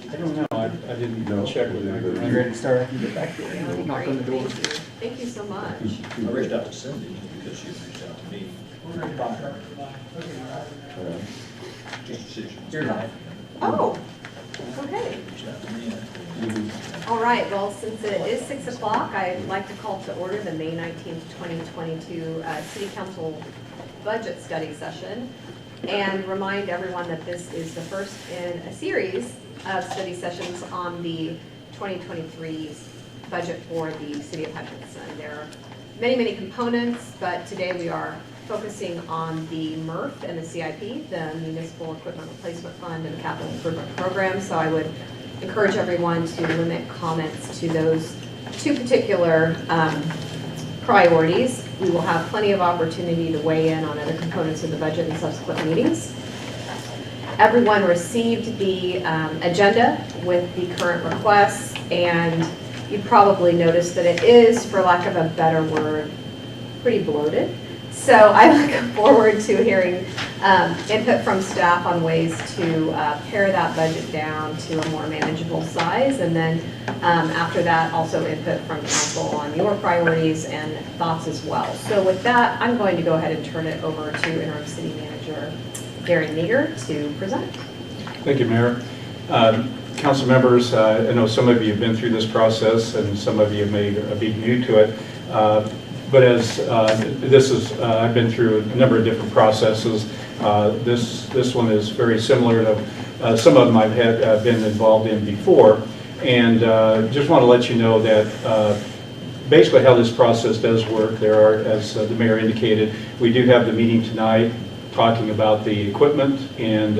I don't know. I didn't check with my You ready to start after you get back Yeah, there? that'd be Knock great. on the door. Thank you so much. I reached out to Cindy because she reached out to me. Just decisions. You're live. Oh, okay. Reached out to me. All right, well, since it is 6 o'clock, I'd like to call to order the May 19th, 2022 City Council Budget Study Session and remind everyone that this is the first in a series of study sessions on the 2023 budget for the City of Hutchinson. There are many, many components, but today we are focusing on the MERF and the CIP, the Municipal Equipment Replacement Fund and Capital Improvement Program. So I would encourage everyone to limit comments to those two particular priorities. We will have plenty of opportunity to weigh in on other components of the budget in subsequent meetings. Everyone received the agenda with the current requests, and you probably noticed that it is, for lack of a better word, pretty bloated. So I look forward to hearing input from staff on ways to pare that budget down to a more manageable size. And then after that, also input from council on your priorities and thoughts as well. So with that, I'm going to go ahead and turn it over to Interim City Manager Gary Meager to present. Thank you, Mayor. Council members, I know some of you have been through this process and some of you may be new to it. But as I've been through a number of different processes. This one is very similar to some of them I've been involved in before. And just want to let you know that basically how this process does work. There are, as the mayor indicated, we do have the meeting tonight talking about the equipment and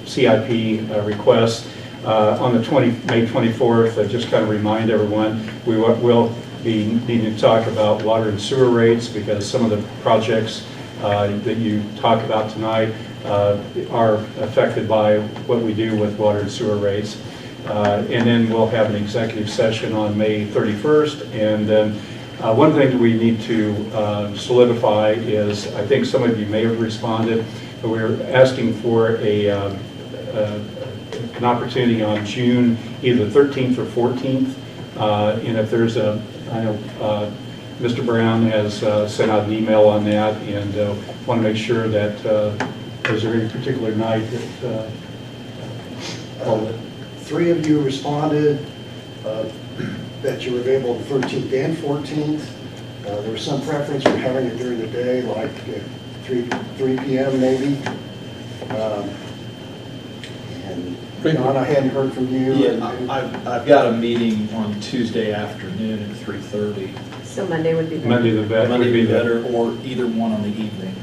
CIP requests. On the May 24th, just kind of remind everyone, we will be needing to talk about water and sewer rates because some of the projects that you talk about tonight are affected by what we do with water and sewer rates. And then we'll have an executive session on May 31st. And then one thing that we need to solidify is, I think some of you may have responded, but we're asking for an opportunity on June either 13th or 14th. And if there's I know Mr. Brown has sent out an email on that, and want to make sure that is there any particular night that Three of you responded that you were available the 13th and 14th. There was some preference for having it during the day, like at 3 p.m. maybe. And Don, I hadn't heard from you. Yeah, I've got a meeting on Tuesday afternoon at 3:30. So Monday would be better. Monday the vet Monday would be would be better, or either one on the evening.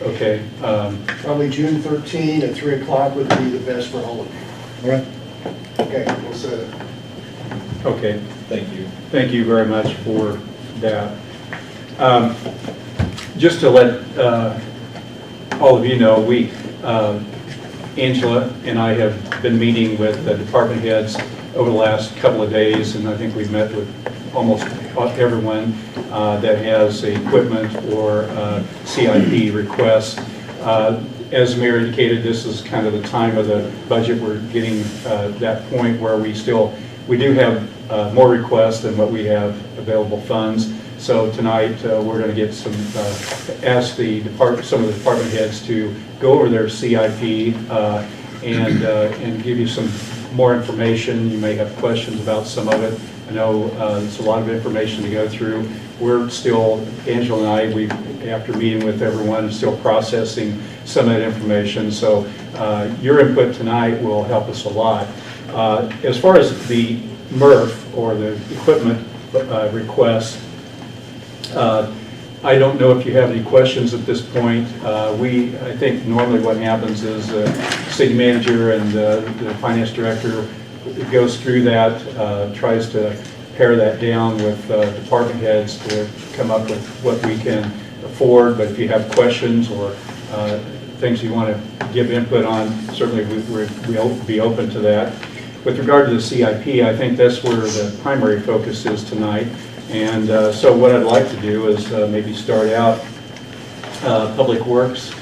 Okay. Probably June 13 at 3 o'clock would be the best for all of you. All right. Okay, we'll set it. Okay. Thank you. Thank you very much for that. Just to let all of you know, Angela and I have been meeting with the department heads over the last couple of days, and I think we've met with almost everyone that has equipment or CIP requests. As the Mayor indicated, this is kind of the time of the budget. We're getting that point where we do have more requests than what we have available funds. So tonight we're going to get ask some of the department heads to go over their CIP and give you some more information. You may have questions about some of it. I know it's a lot of information to go through. We're still, Angela and I, after meeting with everyone, still processing some of that information. So your input tonight will help us a lot. As far as the MERF or the equipment request, I don't know if you have any questions at this point. I think normally what happens is the city manager and the finance director goes through that, tries to pare that down with department heads to come up with what we can afford. But if you have questions or things you want to give input on, certainly we'll be open to that. With regard to the CIP, I think that's where the primary focus is tonight. And so what I'd like to do is maybe start out Public Works.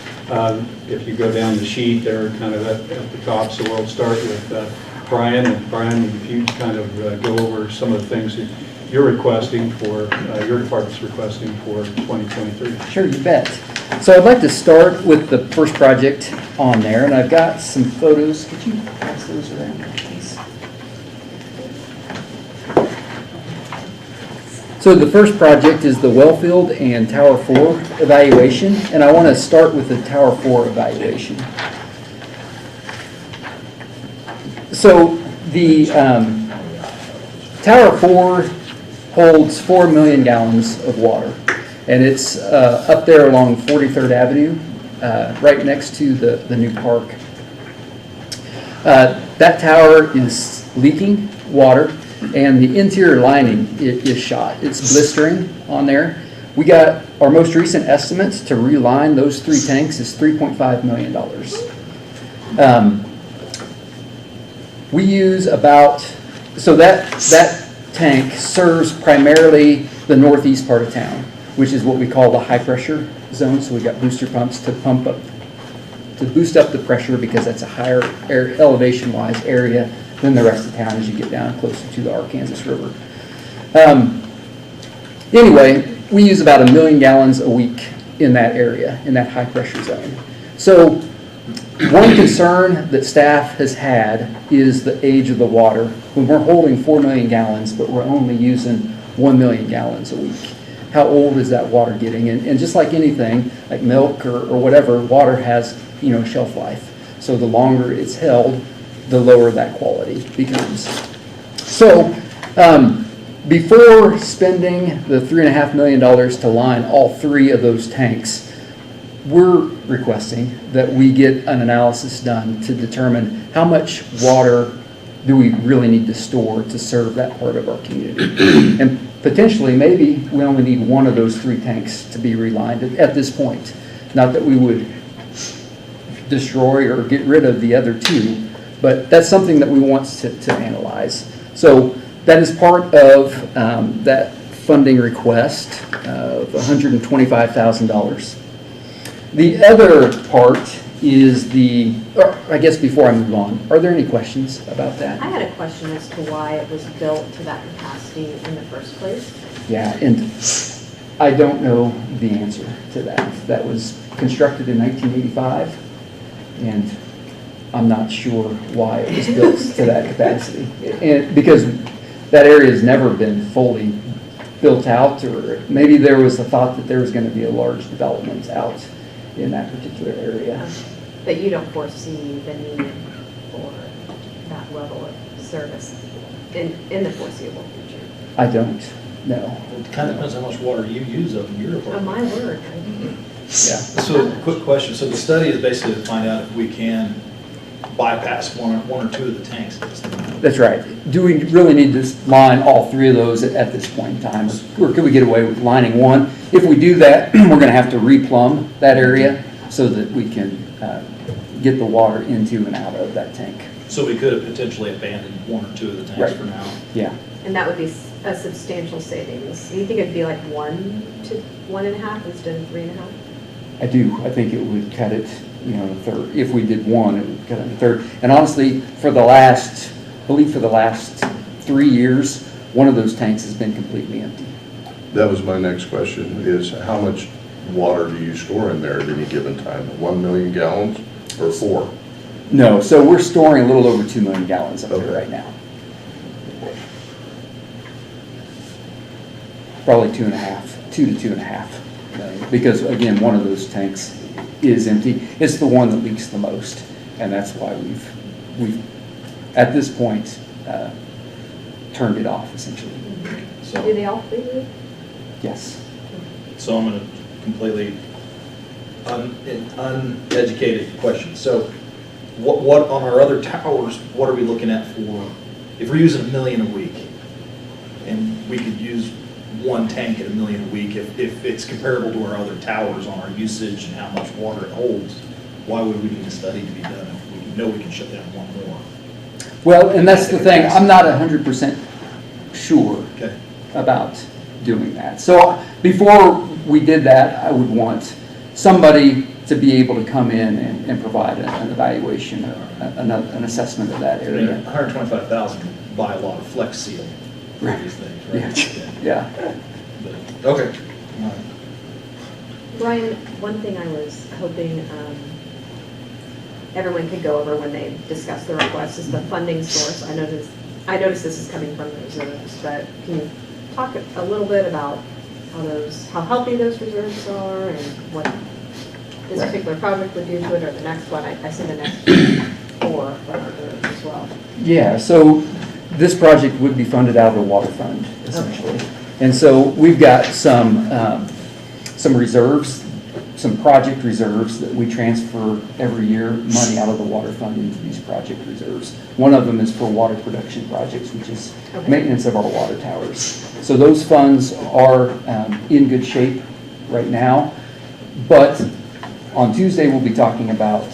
if you go down the sheet, they're kind of at the top. So we'll start with Brian. And Brian, if you kind of go over some of the things that you're requesting for, your department's requesting for 2023. Sure, you bet. So I'd like to start with the first project on there, and I've got some photos. Could you pass those around, please? So the first project is the Wellfield and Tower 4 evaluation, and I want to start with the Tower 4 evaluation. So the Tower 4 holds 4 million gallons of water, and it's up there along 43rd Avenue, right next to the new park. That tower is leaking water, and the interior lining is shot. It's blistering on there. We got our most recent estimates to reline those 3 tanks is $3.5 million. We use about, so that tank serves primarily the northeast part of town, which is what we call the high pressure zone. So we've got booster pumps to pump up, to boost up the pressure, because that's a higher elevation wise area than the rest of town as you get down closer to the Arkansas River. Anyway, we use about 1 million gallons a week in that area, in that high pressure zone. So one concern that staff has had is the age of the water. When we're holding 4 million gallons, but we're only using 1 million gallons a week, how old is that water getting? And just like anything, like milk or whatever, water has, shelf life. So the longer it's held, the lower that quality becomes. So before spending the $3.5 million to line all 3 of those tanks, we're requesting that we get an analysis done to determine how much water do we really need to store to serve that part of our community. And potentially, maybe we only need 1 of those 3 tanks to be relined at this point. Not that we would destroy or get rid of the other 2, but that's something that we want to analyze. So that is part of that funding request of $125,000. The other part is I guess before I move on, are there any questions about that? I had a question as to why it was built to that capacity in the first place. Yeah, and I don't know the answer to that. That was constructed in 1985, and I'm not sure why it was built to that capacity. And because that area has never been fully built out, or maybe there was a thought that there was going to be a large development out in that particular area. That you don't foresee the need for that level of service in the foreseeable future. I don't know. It kind of depends how much water you use up in your Oh, apartment. my word. Yeah. So, quick question. So the study is basically to find out if we can bypass one or 2 of the tanks at this time. That's right. Do we really need to line all 3 of those at this point in time? Or could we get away with lining 1? If we do that, we're going to have to replumb that area so that we can get the water into and out of that tank. So we could have potentially abandoned 1 or 2 of the tanks Right. for now. Yeah. And that would be a substantial savings. Do you think it'd be like 1 to 1.5 instead of 3.5? I do. I think it would cut it, a third. If we did 1, it would cut it a third. And honestly, I believe for the last 3 years, one of those tanks has been completely empty. That was my next question, is how much water do you store in there at any given time? 1 million gallons or 4? No, so we're storing a little over 2 million gallons up there right now. Probably 2 to 2.5 million, because again, one of those tanks is empty. It's the one that leaks the most, and that's why we've at this point turned it off essentially. So, Do they all three leak? Yes. so I'm going to completely uneducated question. So what on our other towers, what are we looking at for, if we're using 1 million a week, and we could use 1 tank at 1 million a week, if it's comparable to our other towers on our usage and how much water it holds, why would we need a study to be done if we know we can shut down 1 more? Well, and that's the thing. I'm not 100% sure Okay. about doing that. So before we did that, I would want somebody to be able to come in and provide an evaluation, or an assessment of that I mean, area. 125,000 buy a lot of Flex Seal for Right. these things, right? Yeah. But, okay. All right. Brian, one thing I was hoping everyone could go over when they discuss the request is the funding source. I noticed this is coming from the reserves, but can you talk a little bit about how healthy those reserves are and what this Right. particular project would do to it, or the next one? I see the next 4 from reserves as well. Yeah, so this project would be funded out of the water fund, essentially. And so we've got some reserves, some project reserves that we transfer every year, money out of the water fund into these project reserves. One of them is for water production projects, which is Okay. maintenance of our water towers. So those funds are in good shape right now, but on Tuesday, we'll be talking about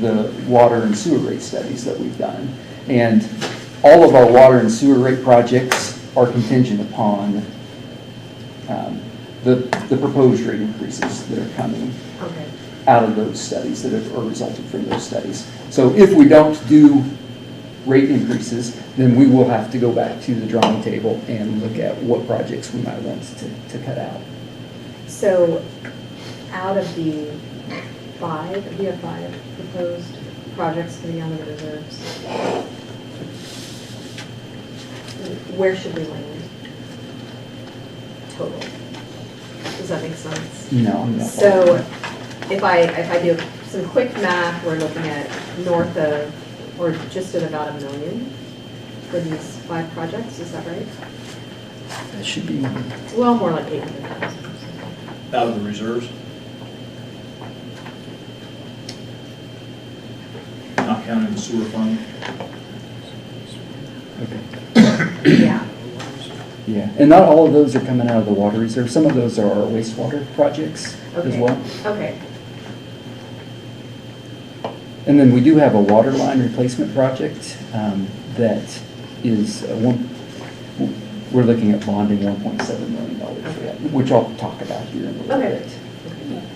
the water and sewer rate studies that we've done. And all of our water and sewer rate projects are contingent upon the proposed rate increases that are coming Okay. out of those studies, that are resulting from those studies. So if we don't do rate increases, then we will have to go back to the drawing table and look at what projects we might want to cut out. So out of the 5, we have 5 proposed projects coming out of the reserves. Where should we land total? Does that make sense? No, I'm not. So if I do some quick math, we're looking at north of, or just at about $1 million for these 5 projects, is that right? That should be, Well, more like 800,000. Out of the reserves? Not counting the sewer fund? Yeah. yeah. And not all of those are coming out of the water reserve. Some of those are our wastewater projects as Okay. well. Okay. And then we do have a water line replacement project that is, we're looking at bonding $1.7 million for that, which I'll talk about here in a little Okay. bit.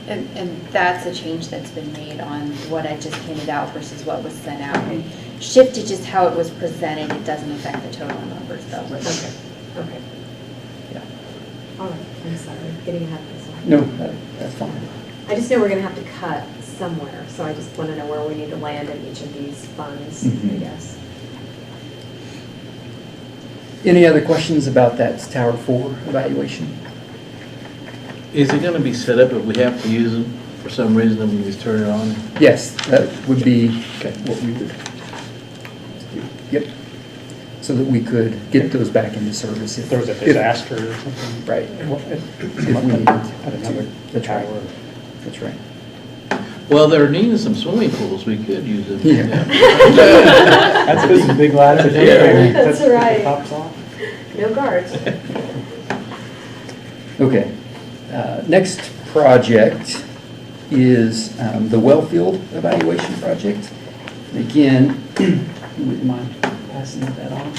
And that's a change that's been made on what I just handed out versus what was sent out. And shifted just how it was presented, it doesn't affect the total numbers though. Okay. Okay. Yeah. All right. I'm sorry. Getting ahead of myself. No, that's fine. I just know we're going to have to cut somewhere, so I just want to know where we need to land in each of these funds, I Mhm. guess. Any other questions about that Tower 4 evaluation? Is it gonna be set up if we have to use them for some reason, then we just turn it on? Yes, that would be what we would do. Yep. So that we could get those back into service if There was a disaster or something. Right. If we needed At another to. That's right. tower. That's right. Well, they're needing some swimming pools, we could use them. Yeah. That's a big ladder. Yeah. That's right. Pops off. No guards. Okay. Next project is the well field evaluation project. Again, you wouldn't mind passing that on?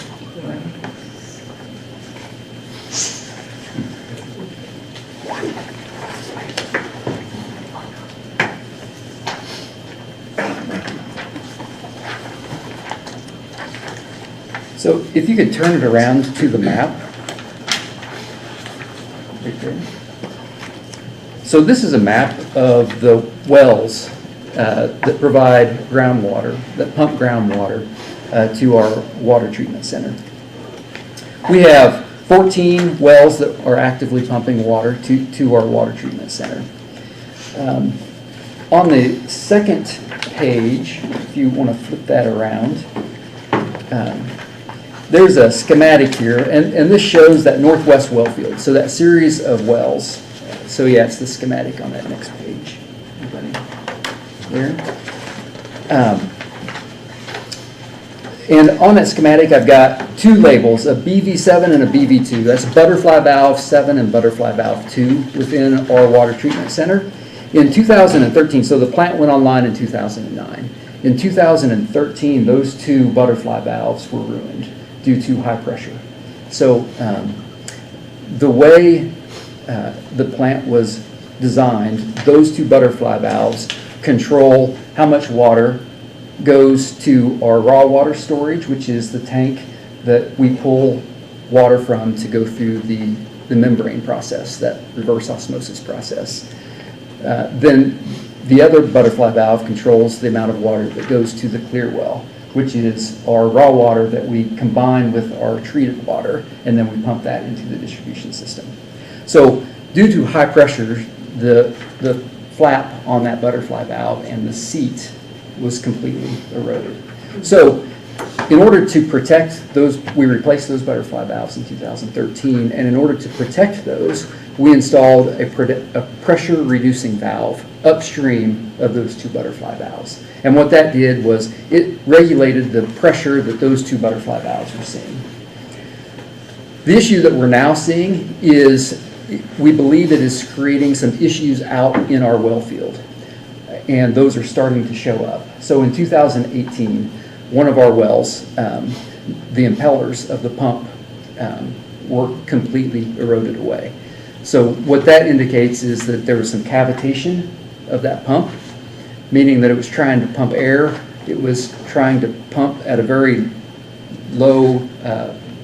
So if you could turn it around to the map. Right there. So this is a map of the wells that provide groundwater, that pump groundwater to our water treatment center. We have 14 wells that are actively pumping water to our water treatment center. On the second page, if you want to flip that around, there's a schematic here, and this shows that northwest well field, so that series of wells. So yeah, it's the schematic on that next page. Everybody there? And on that schematic, I've got 2 labels, a BV7 and a BV2. That's butterfly valve 7 and butterfly valve 2 within our water treatment center. In 2013, so the plant went online in 2009. In 2013, those 2 butterfly valves were ruined due to high pressure. So the way the plant was designed, those 2 butterfly valves control how much water goes to our raw water storage, which is the tank that we pull water from to go through the membrane process, that reverse osmosis process. Then the other butterfly valve controls the amount of water that goes to the clear well, which is our raw water that we combine with our treated water, and then we pump that into the distribution system. So due to high pressure, the flap on that butterfly valve and the seat was completely eroded. So in order to protect those, we replaced those butterfly valves in 2013, and in order to protect those, we installed a pressure reducing valve upstream of those two butterfly valves. And what that did was it regulated the pressure that those two butterfly valves were seeing. The issue that we're now seeing is we believe it is creating some issues out in our well field, and those are starting to show up. So in 2018, one of our wells, the impellers of the pump were completely eroded away. So what that indicates is that there was some cavitation of that pump, meaning that it was trying to pump air. It was trying to pump at a very low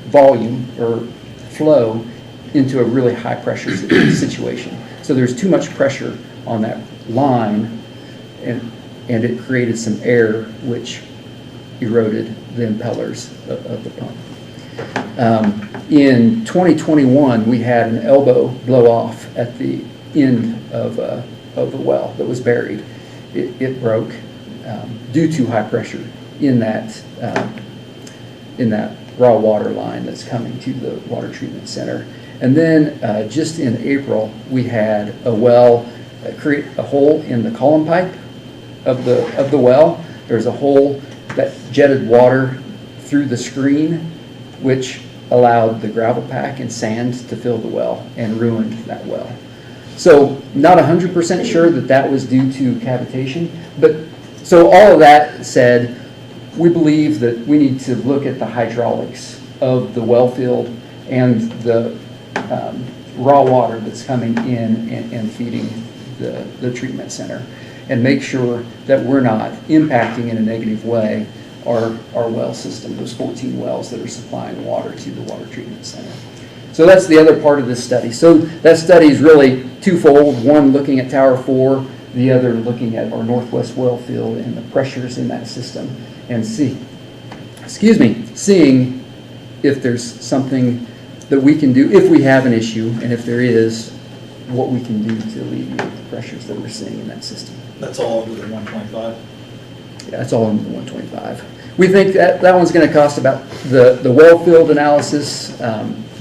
volume or flow into a really high pressure situation. So there's too much pressure on that line, and it created some air which eroded the impellers of the pump. In 2021, we had an elbow blow off at the end of the well that was buried. It broke due to high pressure in that raw water line that's coming to the water treatment center. And then just in April, we had a well create a hole in the column pipe of the well. There's a hole that jetted water through the screen, which allowed the gravel pack and sand to fill the well and ruined that well. So not 100% sure that that was due to cavitation, but so all of that said, we believe that we need to look at the hydraulics of the well field and the raw water that's coming in and feeding the treatment center, and make sure that we're not impacting in a negative way our well system, those 14 wells that are supplying water to the water treatment center. So that's the other part of this study. So that study is really twofold, one looking at Tower 4, the other looking at our northwest well field and the pressures in that system, and seeing if there's something that we can do, if we have an issue, and if there is, what we can do to alleviate the pressures that we're seeing in that system. That's all under the 125? Yeah, that's all in the 125. We think that one's going to cost about the well field analysis,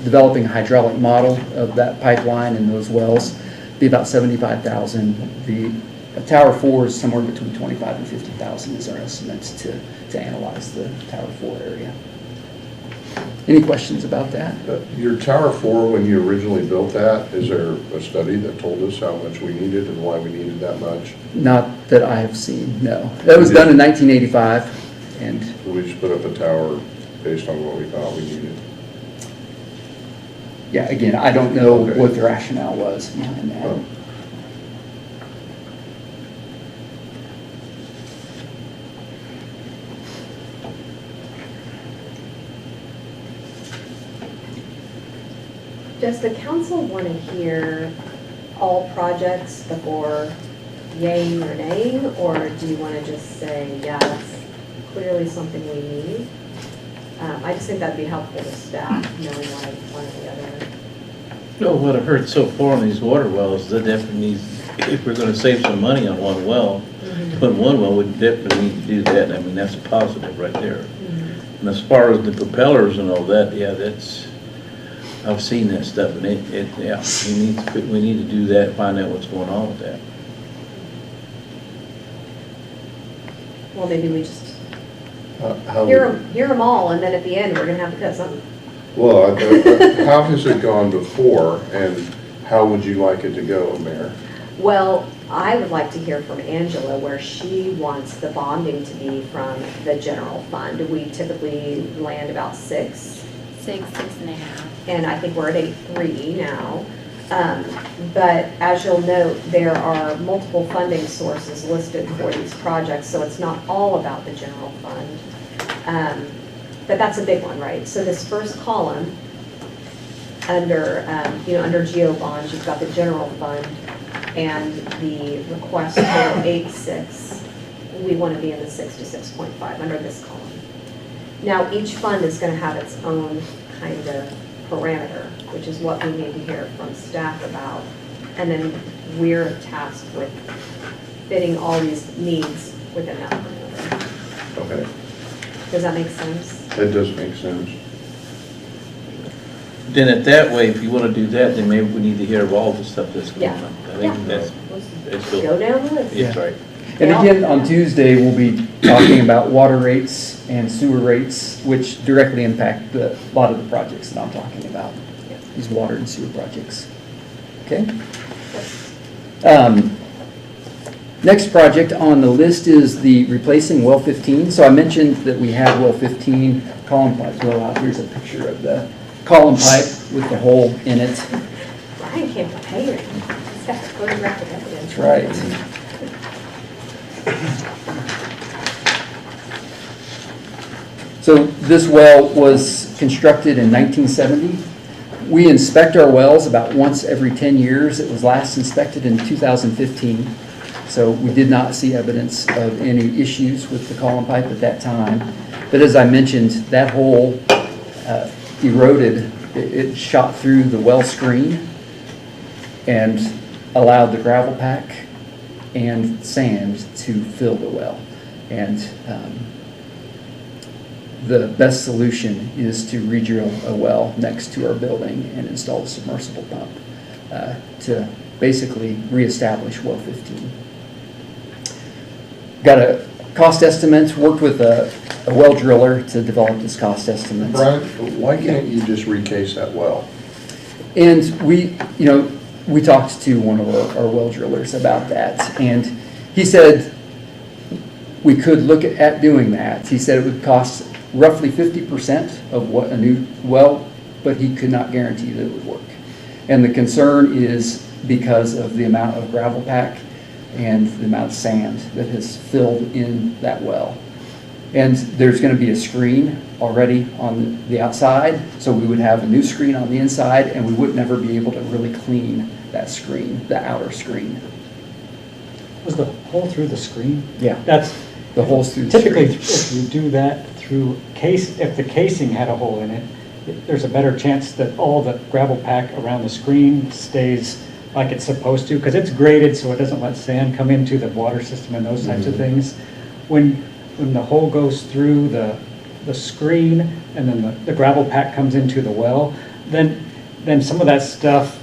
developing a hydraulic model of that pipeline and those wells, be about $75,000. The Tower 4 is somewhere between $25,000 and $50,000 is our estimates to analyze the Tower 4 area. Any questions about that? Your Tower 4, when you originally built that, is there a study that told us how much we needed and why we needed that much? Not that I have seen, no. That was done in 1985, and We just put up a tower based on what we thought we needed. yeah, again, I don't know Okay. what the rationale was behind that. Oh. Does the council want to hear all projects before yay or nay, or do you want to just say, yeah, that's clearly something we need? I just think that'd be helpful to staff, knowing one or the other. No, what I've heard so far on these water wells, that definitely needs, if we're gonna save some money on one well, to put in one well, we definitely need to do that. I mean, that's a positive right there. And as far as the propellers and all that, yeah, that's, I've seen that stuff, and yeah, we need to do that, find out what's going on with that. Well, maybe we just How hear them all, and then at the end, we're going to have to cut something. Well, how has it gone before, and how would you like it to go, Mayor? Well, I would like to hear from Angela where she wants the bonding to be from the general fund. We typically land about 6. 6.5. And I think we're at 8.3 now. But as you'll note, there are multiple funding sources listed for these projects, so it's not all about the general fund. But that's a big one, right? So this first column, under, under GO bonds, you've got the general fund and the request total 8.6. We want to be in the 6 to 6.5 under this column. Now, each fund is going to have its own kind of parameter, which is what we need to hear from staff about. And then we're tasked with fitting all these needs within that parameter. Okay, Does that make sense? that does make sense. Then at that way, if you want to do that, then maybe we need to hear of all the stuff that's going Yeah. on. I Yeah. think that's Go cool. down the list. That's right. And again, on Tuesday, we'll be talking about water rates and sewer rates, which directly impact a lot of the projects that I'm talking about, these water and sewer projects. Okay? Next project on the list is the replacing well 15. So I mentioned that we have well 15 column pipe blowout. Here's a picture of the column pipe with the hole in it. Brian came prepared. He's got photographic evidence. That's right. So this well was constructed in 1970. We inspect our wells about once every 10 years. It was last inspected in 2015. So we did not see evidence of any issues with the column pipe at that time. But as I mentioned, that hole eroded. It shot through the well screen and allowed the gravel pack and sand to fill the well. And the best solution is to re-drill a well next to our building and install a submersible pump to basically reestablish well 15. Got a cost estimate, worked with a well driller to develop this cost estimate. Brian, why can't you just recase that well? And we talked to one of our well drillers about that, and he said we could look at doing that. He said it would cost roughly 50% of what a new well, but he could not guarantee that it would work. And the concern is because of the amount of gravel pack and the amount of sand that has filled in that well. And there's going to be a screen already on the outside, so we would have a new screen on the inside, and we would never be able to really clean that screen, the outer screen. Was the hole through the screen? Yeah, That's the holes through the typically, screen. if you do that through if the casing had a hole in it, there's a better chance that all the gravel pack around the screen stays like it's supposed to, because it's graded so it doesn't let sand come into the water system and those types of things. When the hole goes through the screen and then the gravel pack comes into the well, then some of that stuff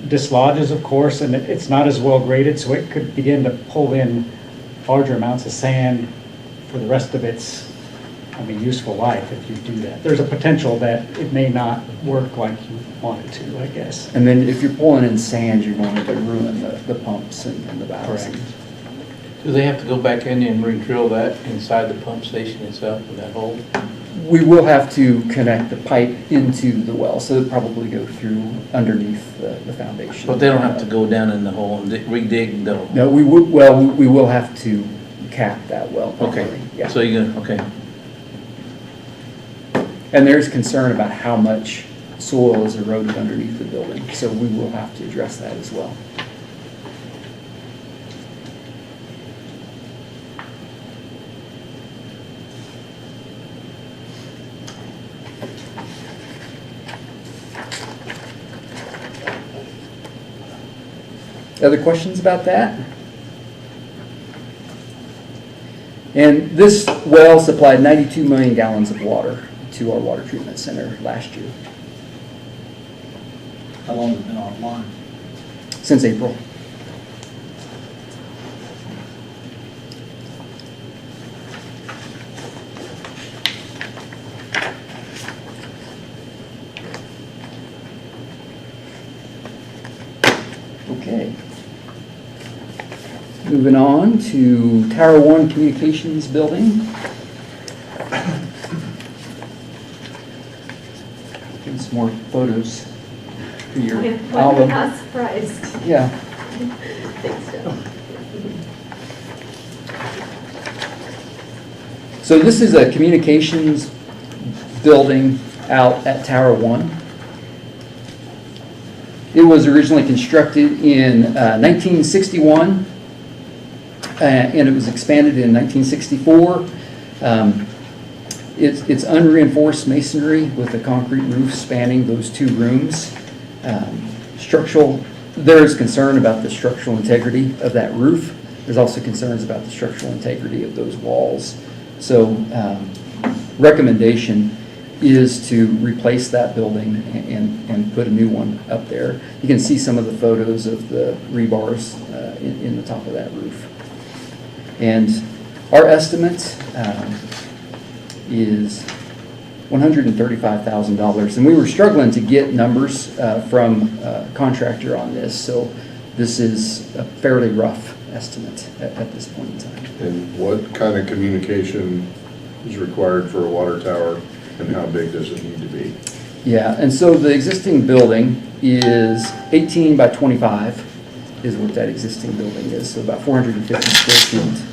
dislodges, of course, and it's not as well graded, so it could begin to pull in larger amounts of sand for the rest of its, useful life if you do that. There's a potential that it may not work like you want it to, I guess. And then if you're pulling in sand, you're going to ruin the pumps and the valves. Correct. Do they have to go back in and re-drill that inside the pump station itself in that hole? We will have to connect the pipe into the well, so it'll probably go through underneath the foundation. But they don't have to go down in the hole and re-dig the hole? No, we will have to cap that well properly. Okay, Yeah. so you're gonna, okay. And there's concern about how much soil is eroded underneath the building, so we will have to address that as well. Other questions about that? And this well supplied 92 million gallons of water to our water treatment center last year, How long has it been online? since April. Okay. Moving on to Tower 1 Communications Building. Getting some more photos your I'm album. not surprised. Yeah. Thanks, Joe. So this is a communications building out at Tower 1. It was originally constructed in 1961, and it was expanded in 1964. It's unreinforced masonry with a concrete roof spanning those two rooms. There is concern about the structural integrity of that roof. There's also concerns about the structural integrity of those walls. So recommendation is to replace that building and put a new one up there. You can see some of the photos of the rebars in the top of that roof. And our estimate is $135,000. And we were struggling to get numbers from a contractor on this, so this is a fairly rough estimate at this point in time. And what kind of communication is required for a water tower, and how big does it need to be? Yeah, and so the existing building is 18 by 25 is what that existing building is, so about 450 square feet.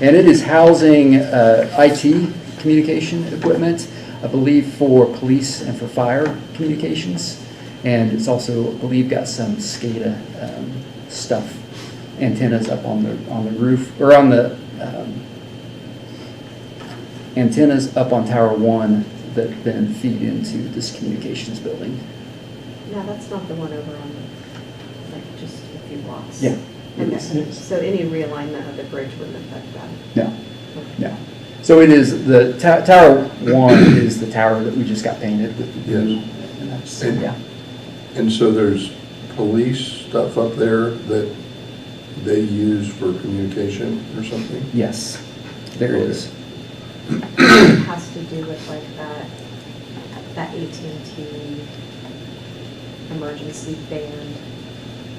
And it is housing IT communication equipment, I believe for police and for fire communications. And it's also, I believe, got some SCADA stuff, antennas up on the roof, or on the antennas up on Tower 1 that then feed into this communications building. No, that's not the one over on, like, just a few blocks. Yeah. Okay, It is. so any realignment of the bridge wouldn't affect that? No, no. So it is, the Tower 1 is the tower that we just got painted with the blue. Yes. And that's, And- yeah. And so there's police stuff up there that they use for communication or something? Yes, there Okay. is. It has to do with like that AT&T emergency band.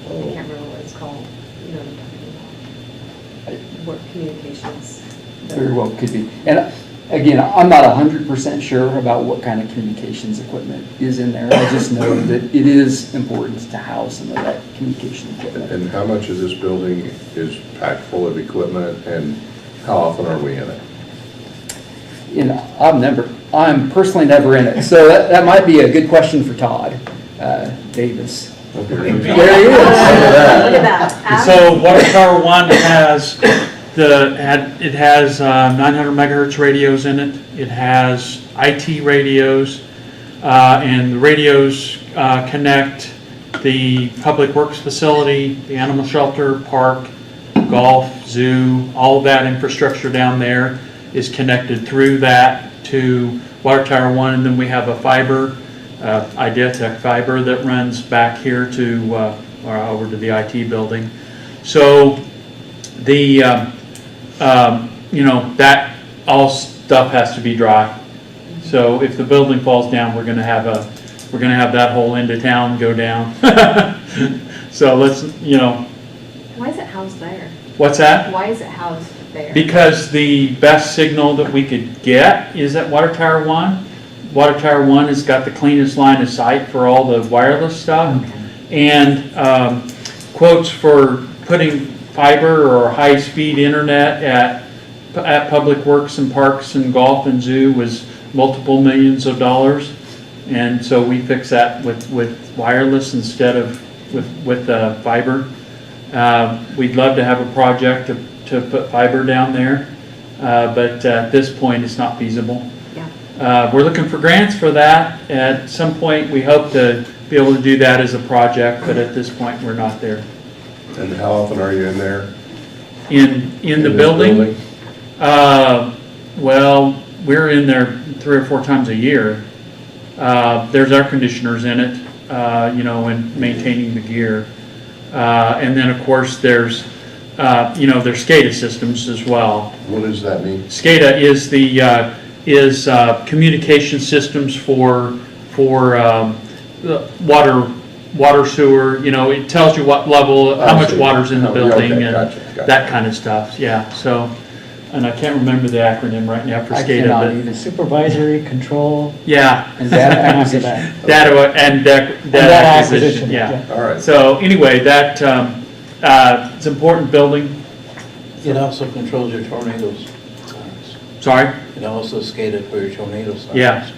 I can't remember what it's called, you know what I'm talking about. Work communications. Very well could be. And again, I'm not 100% sure about what kind of communications equipment is in there. I just know that it is important to house some of that communication equipment. And how much of this building is packed full of equipment, and how often are we in it? You know, I'm personally never in it. So that might be a good question for Todd Davis. Okay. There he is. Look at that. So Water Tower 1 has it has 900 megahertz radios in it. It has IT radios, and the radios connect the public works facility, the animal shelter, park, golf, zoo, all of that infrastructure down there is connected through that to Water Tower 1, and then we have a fiber, Ideatech fiber that runs back here to or over to the IT building. So the you know, that all stuff has to be dry. So if the building falls down, we're going to have that whole end of town go down. So let's, you know. Why is it housed there? What's that? Why is it housed there? Because the best signal that we could get is at Water Tower 1. Water Tower 1 has got the cleanest line of sight for all the wireless stuff. And quotes for putting fiber or high-speed internet at public works and parks and golf and zoo was multiple millions of dollars. And so we fix that with wireless instead of with fiber. We'd love to have a project to put fiber down there, but at this point it's not feasible. Yeah. We're looking for grants for that. At some point we hope to be able to do that as a project, but at this point we're not there. And how often are you in there? In the this building? Well, we're in there 3 or 4 times a year. There's air conditioners in it, you know, and maintaining the gear. And then, of course, there's, you know, there's SCADA systems as well. What does that mean? SCADA is the communication systems for water sewer. You know, it tells you what level, how much water's in the building, Okay, and gotcha. that kind of stuff. Yeah. So and I can't remember the acronym right now for I SCADA, cannot but either. Supervisory control yeah, And data acquisition. data and data acquisition, yeah. All right. So anyway, that, it's an important building. It also controls your tornadoes. Sorry? It also SCADA for your tornado signs. Yeah.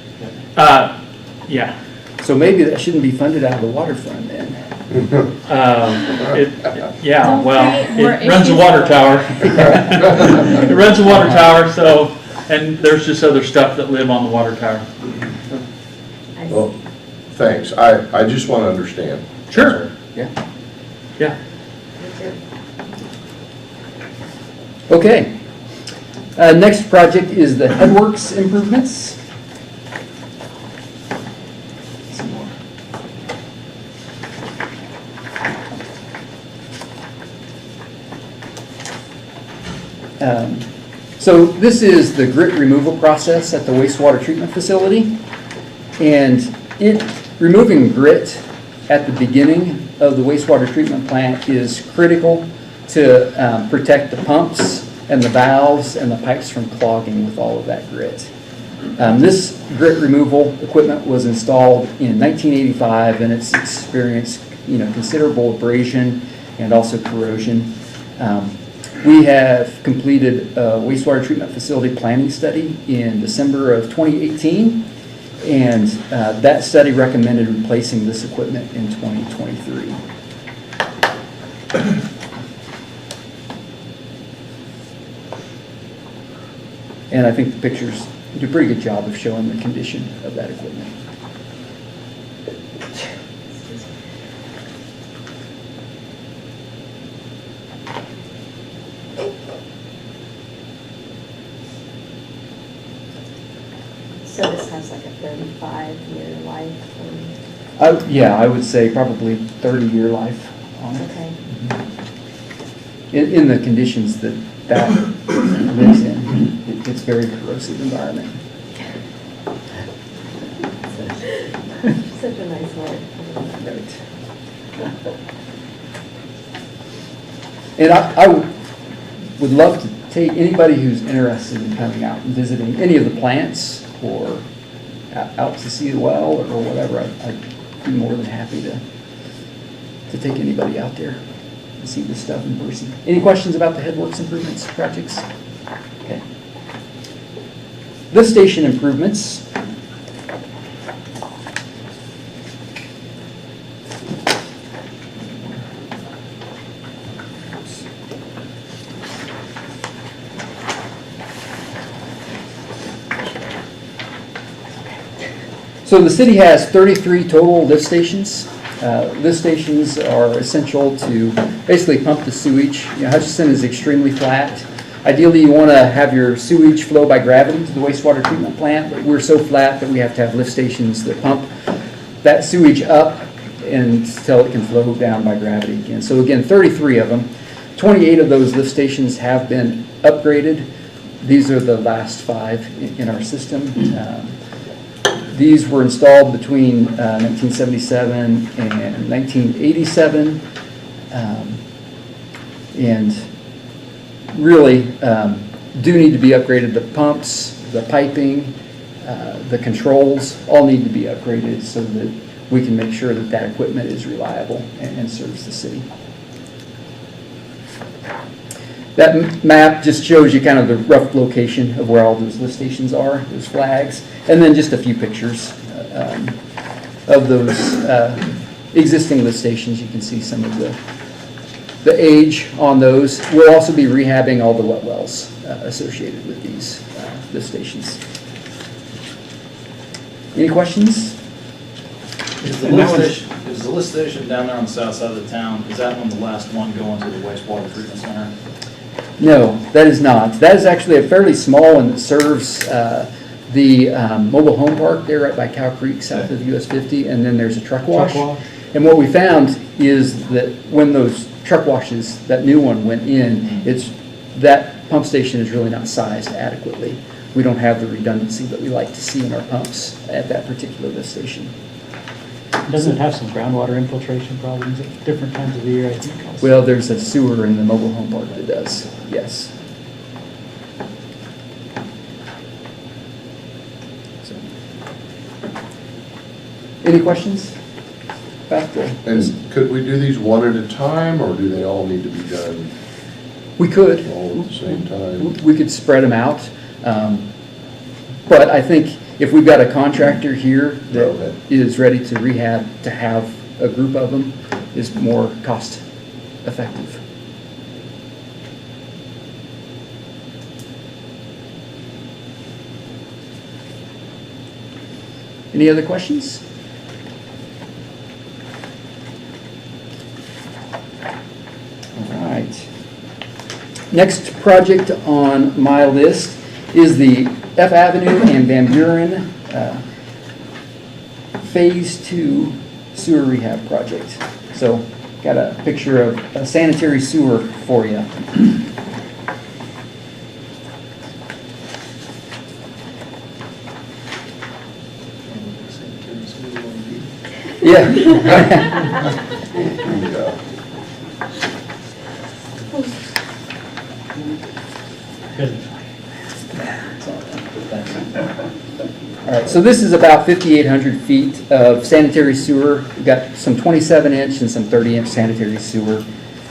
Yeah. So maybe that shouldn't be funded out of the waterfront then. Yeah, Don't well, create more it runs a issues. water tower. It runs a water tower, so, and there's just other stuff that live on the water tower. I see. Well, thanks. I just want to understand. Sure. Yeah. Yeah. Me too. Okay. Next project is the Headworks improvements. Some more. So this is the grit removal process at the wastewater treatment facility. And removing grit at the beginning of the wastewater treatment plant is critical to protect the pumps and the valves and the pipes from clogging with all of that grit. This grit removal equipment was installed in 1985, and it's experienced considerable abrasion and also corrosion. We have completed a wastewater treatment facility planning study in December of 2018, and that study recommended replacing this equipment in 2023. And I think the pictures do a pretty good job of showing the condition of that equipment. So this has like a 35-year life. Yeah, I would say probably 30-year life on it. Okay. In the conditions that lives in. It's a very corrosive environment. Such a nice word. Right. And I would love to take anybody who's interested in coming out and visiting any of the plants or out to see the well or whatever. I'd be more than happy to take anybody out there and see this stuff in person. Any questions about the Headworks improvements projects? Okay. Lift station improvements. So the city has 33 total lift stations. Lift stations are essential to basically pump the sewage. Hutchinson is extremely flat. Ideally, you want to have your sewage flow by gravity to the wastewater treatment plant, but we're so flat that we have to have lift stations that pump that sewage up until it can flow down by gravity again. So again, 33 of them. 28 of those lift stations have been upgraded. These are the last 5 in our system. These were installed between 1977 and 1987, and really do need to be upgraded. The pumps, the piping, the controls all need to be upgraded so that we can make sure that that equipment is reliable and serves the city. That map just shows you kind of the rough location of where all those lift stations are, those flags, and then just a few pictures of those existing lift stations. You can see some of the age on those. We'll also be rehabbing all the wet wells associated with these lift stations. Any questions? Is the lift station down there on the south side of the town, is that one the last one going to the wastewater treatment center? No, that is not. That is actually a fairly small one that serves the mobile home park there right by Cow Creek, south of US 50, and then there's a truck wash. And what we found is that when those truck washes, that new one went in, that pump station is really not sized adequately. We don't have the redundancy that we like to see in our pumps at that particular lift station. Doesn't it have some groundwater infiltration problems at different times of the year, I think? Also? Well, there's a sewer in the mobile home park that does, yes. Any questions about the? And could we do these one at a time, or do they all need to be done We could. all at the same time? We could spread them out. But I think if we've got a contractor here that Okay. is ready to rehab, to have a group of them is more cost effective. Any other questions? All right. Next project on my list is the F Avenue and Van Buren Phase 2 sewer rehab project. So, got a picture of a sanitary sewer for you. Yeah. Yeah. All right, so this is about 5,800 feet of sanitary sewer. We've got some 27-inch and some 30-inch sanitary sewer.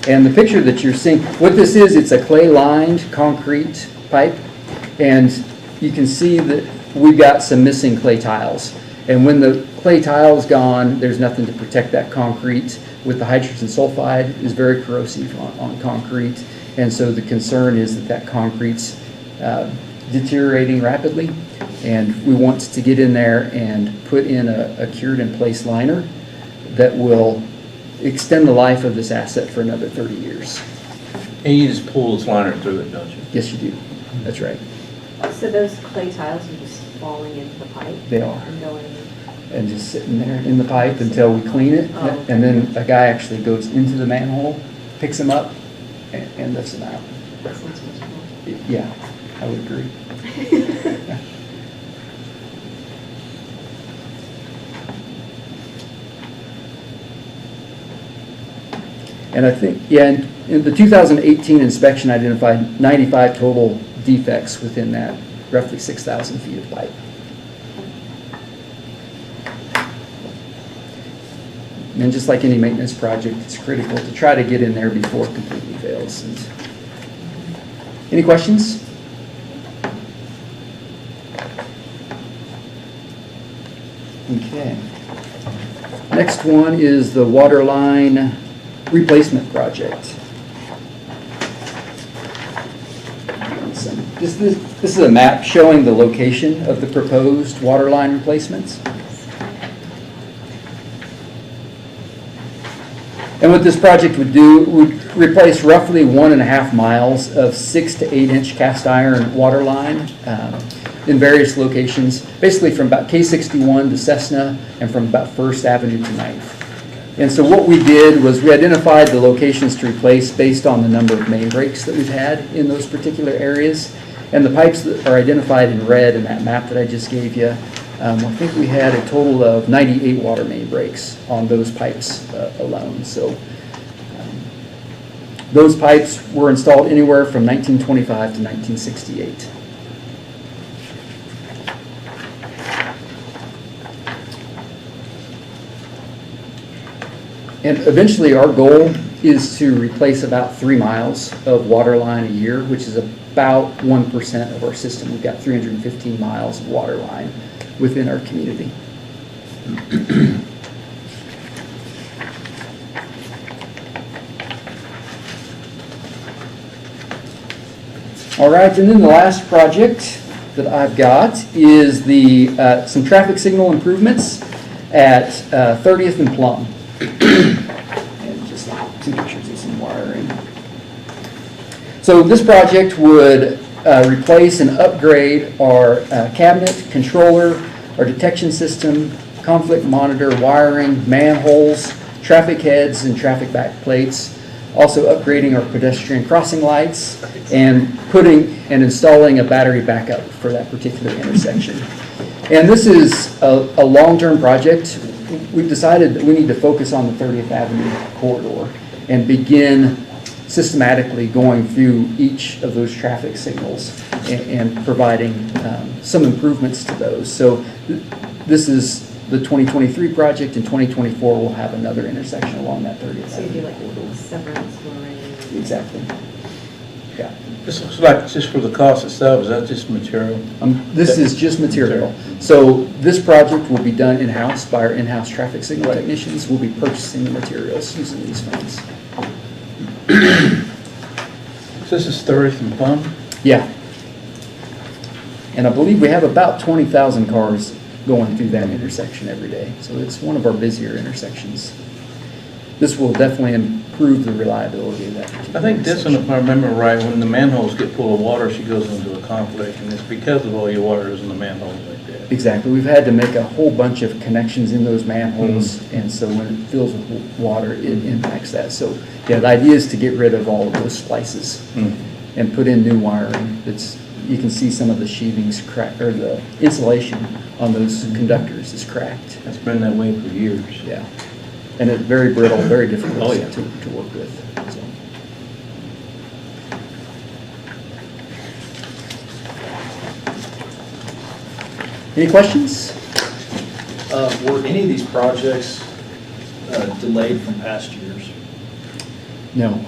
And the picture that you're seeing, what this is, it's a clay-lined concrete pipe. And you can see that we've got some missing clay tiles. And when the clay tile's gone, there's nothing to protect that concrete. With the hydrogen sulfide, is very corrosive on concrete. And so the concern is that that concrete's deteriorating rapidly. And we want to get in there and put in a cured in place liner that will extend the life of this asset for another 30 years. And you just pull this liner through it, don't you? Yes, you do. That's right. So those clay tiles are just falling into the pipe? They are. And going, And just sitting there in the pipe until we clean it. Oh, okay. And then a guy actually goes into the manhole, picks them up, and lifts them out. that sounds miserable. Yeah, I would agree. And I think, yeah, in the 2018 inspection identified 95 total defects within that roughly 6,000 feet of pipe. And just like any maintenance project, it's critical to try to get in there before it completely fails. And any questions? Okay. Next one is the water line replacement project. This is a map showing the location of the proposed water line replacements. And what this project would do would replace roughly 1.5 miles of 6 to 8 inch cast iron water line in various locations, basically from about K61 to Cessna and from about 1st Avenue to 9th. And so what we did was we identified the locations to replace based on the number of main breaks that we've had in those particular areas. And the pipes that are identified in red in that map that I just gave you, I think we had a total of 98 water main breaks on those pipes alone. So those pipes were installed anywhere from 1925 to 1968. And eventually our goal is to replace about 3 miles of water line a year, which is about 1% of our system. We've got 315 miles of water line within our community. All right, and then the last project that I've got is the some traffic signal improvements at 30th and Plum. And just 2 pictures of some wiring. So this project would replace and upgrade our cabinet, controller, our detection system, conflict monitor, wiring, manholes, traffic heads, and traffic back plates. Also upgrading our pedestrian crossing lights and putting and installing a battery backup for that particular intersection. And this is a long-term project. We've decided that we need to focus on the 30th Avenue corridor and begin systematically going through each of those traffic signals and providing some improvements to those. So this is the 2023 project. In 2024, we'll have another intersection along that 30th So you do Avenue like corridor. severance, Lorraine. Exactly. Yeah. This looks like, just for the cost itself, is that just material? This is just material. So this project will be done in-house by our in-house traffic signal technicians. We'll be purchasing the materials using these funds. This is 30th and Plum? Yeah. And I believe we have about 20,000 cars going through that intersection every day. So it's one of our busier intersections. This will definitely improve the reliability of that particular I think this one, intersection. if I remember right, when the manholes get full of water, she goes into a conflict, and it's because of all your water is in the manholes like that. Exactly. We've had to make a whole bunch of connections in those manholes, and so when it fills with water, it impacts that. So, yeah, the idea is to get rid of all of those splices and put in new wiring. You can see some of the sheathings crack, or the insulation on those conductors is cracked. It's been that way for years. Yeah. And it's very brittle, very difficult Oh, yeah. to work with. So. Any questions? Were any of these projects delayed from past years? No.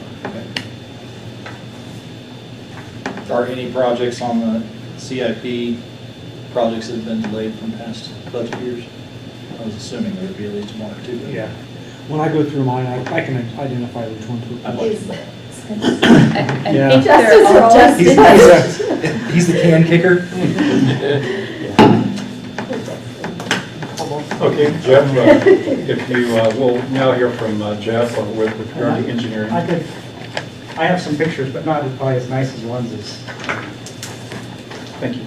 Are any projects on the CIP projects that have been delayed from past budget years? I was assuming there would be at least one or two. Yeah. When I go through mine, I can identify which ones were. Is- I Yeah. think they're Justice all roll. He's the can kicker? Okay, Jeff, if you, we'll now hear from Jeff with regard to engineering. I have some pictures, but not probably as nice as ones as, thank you,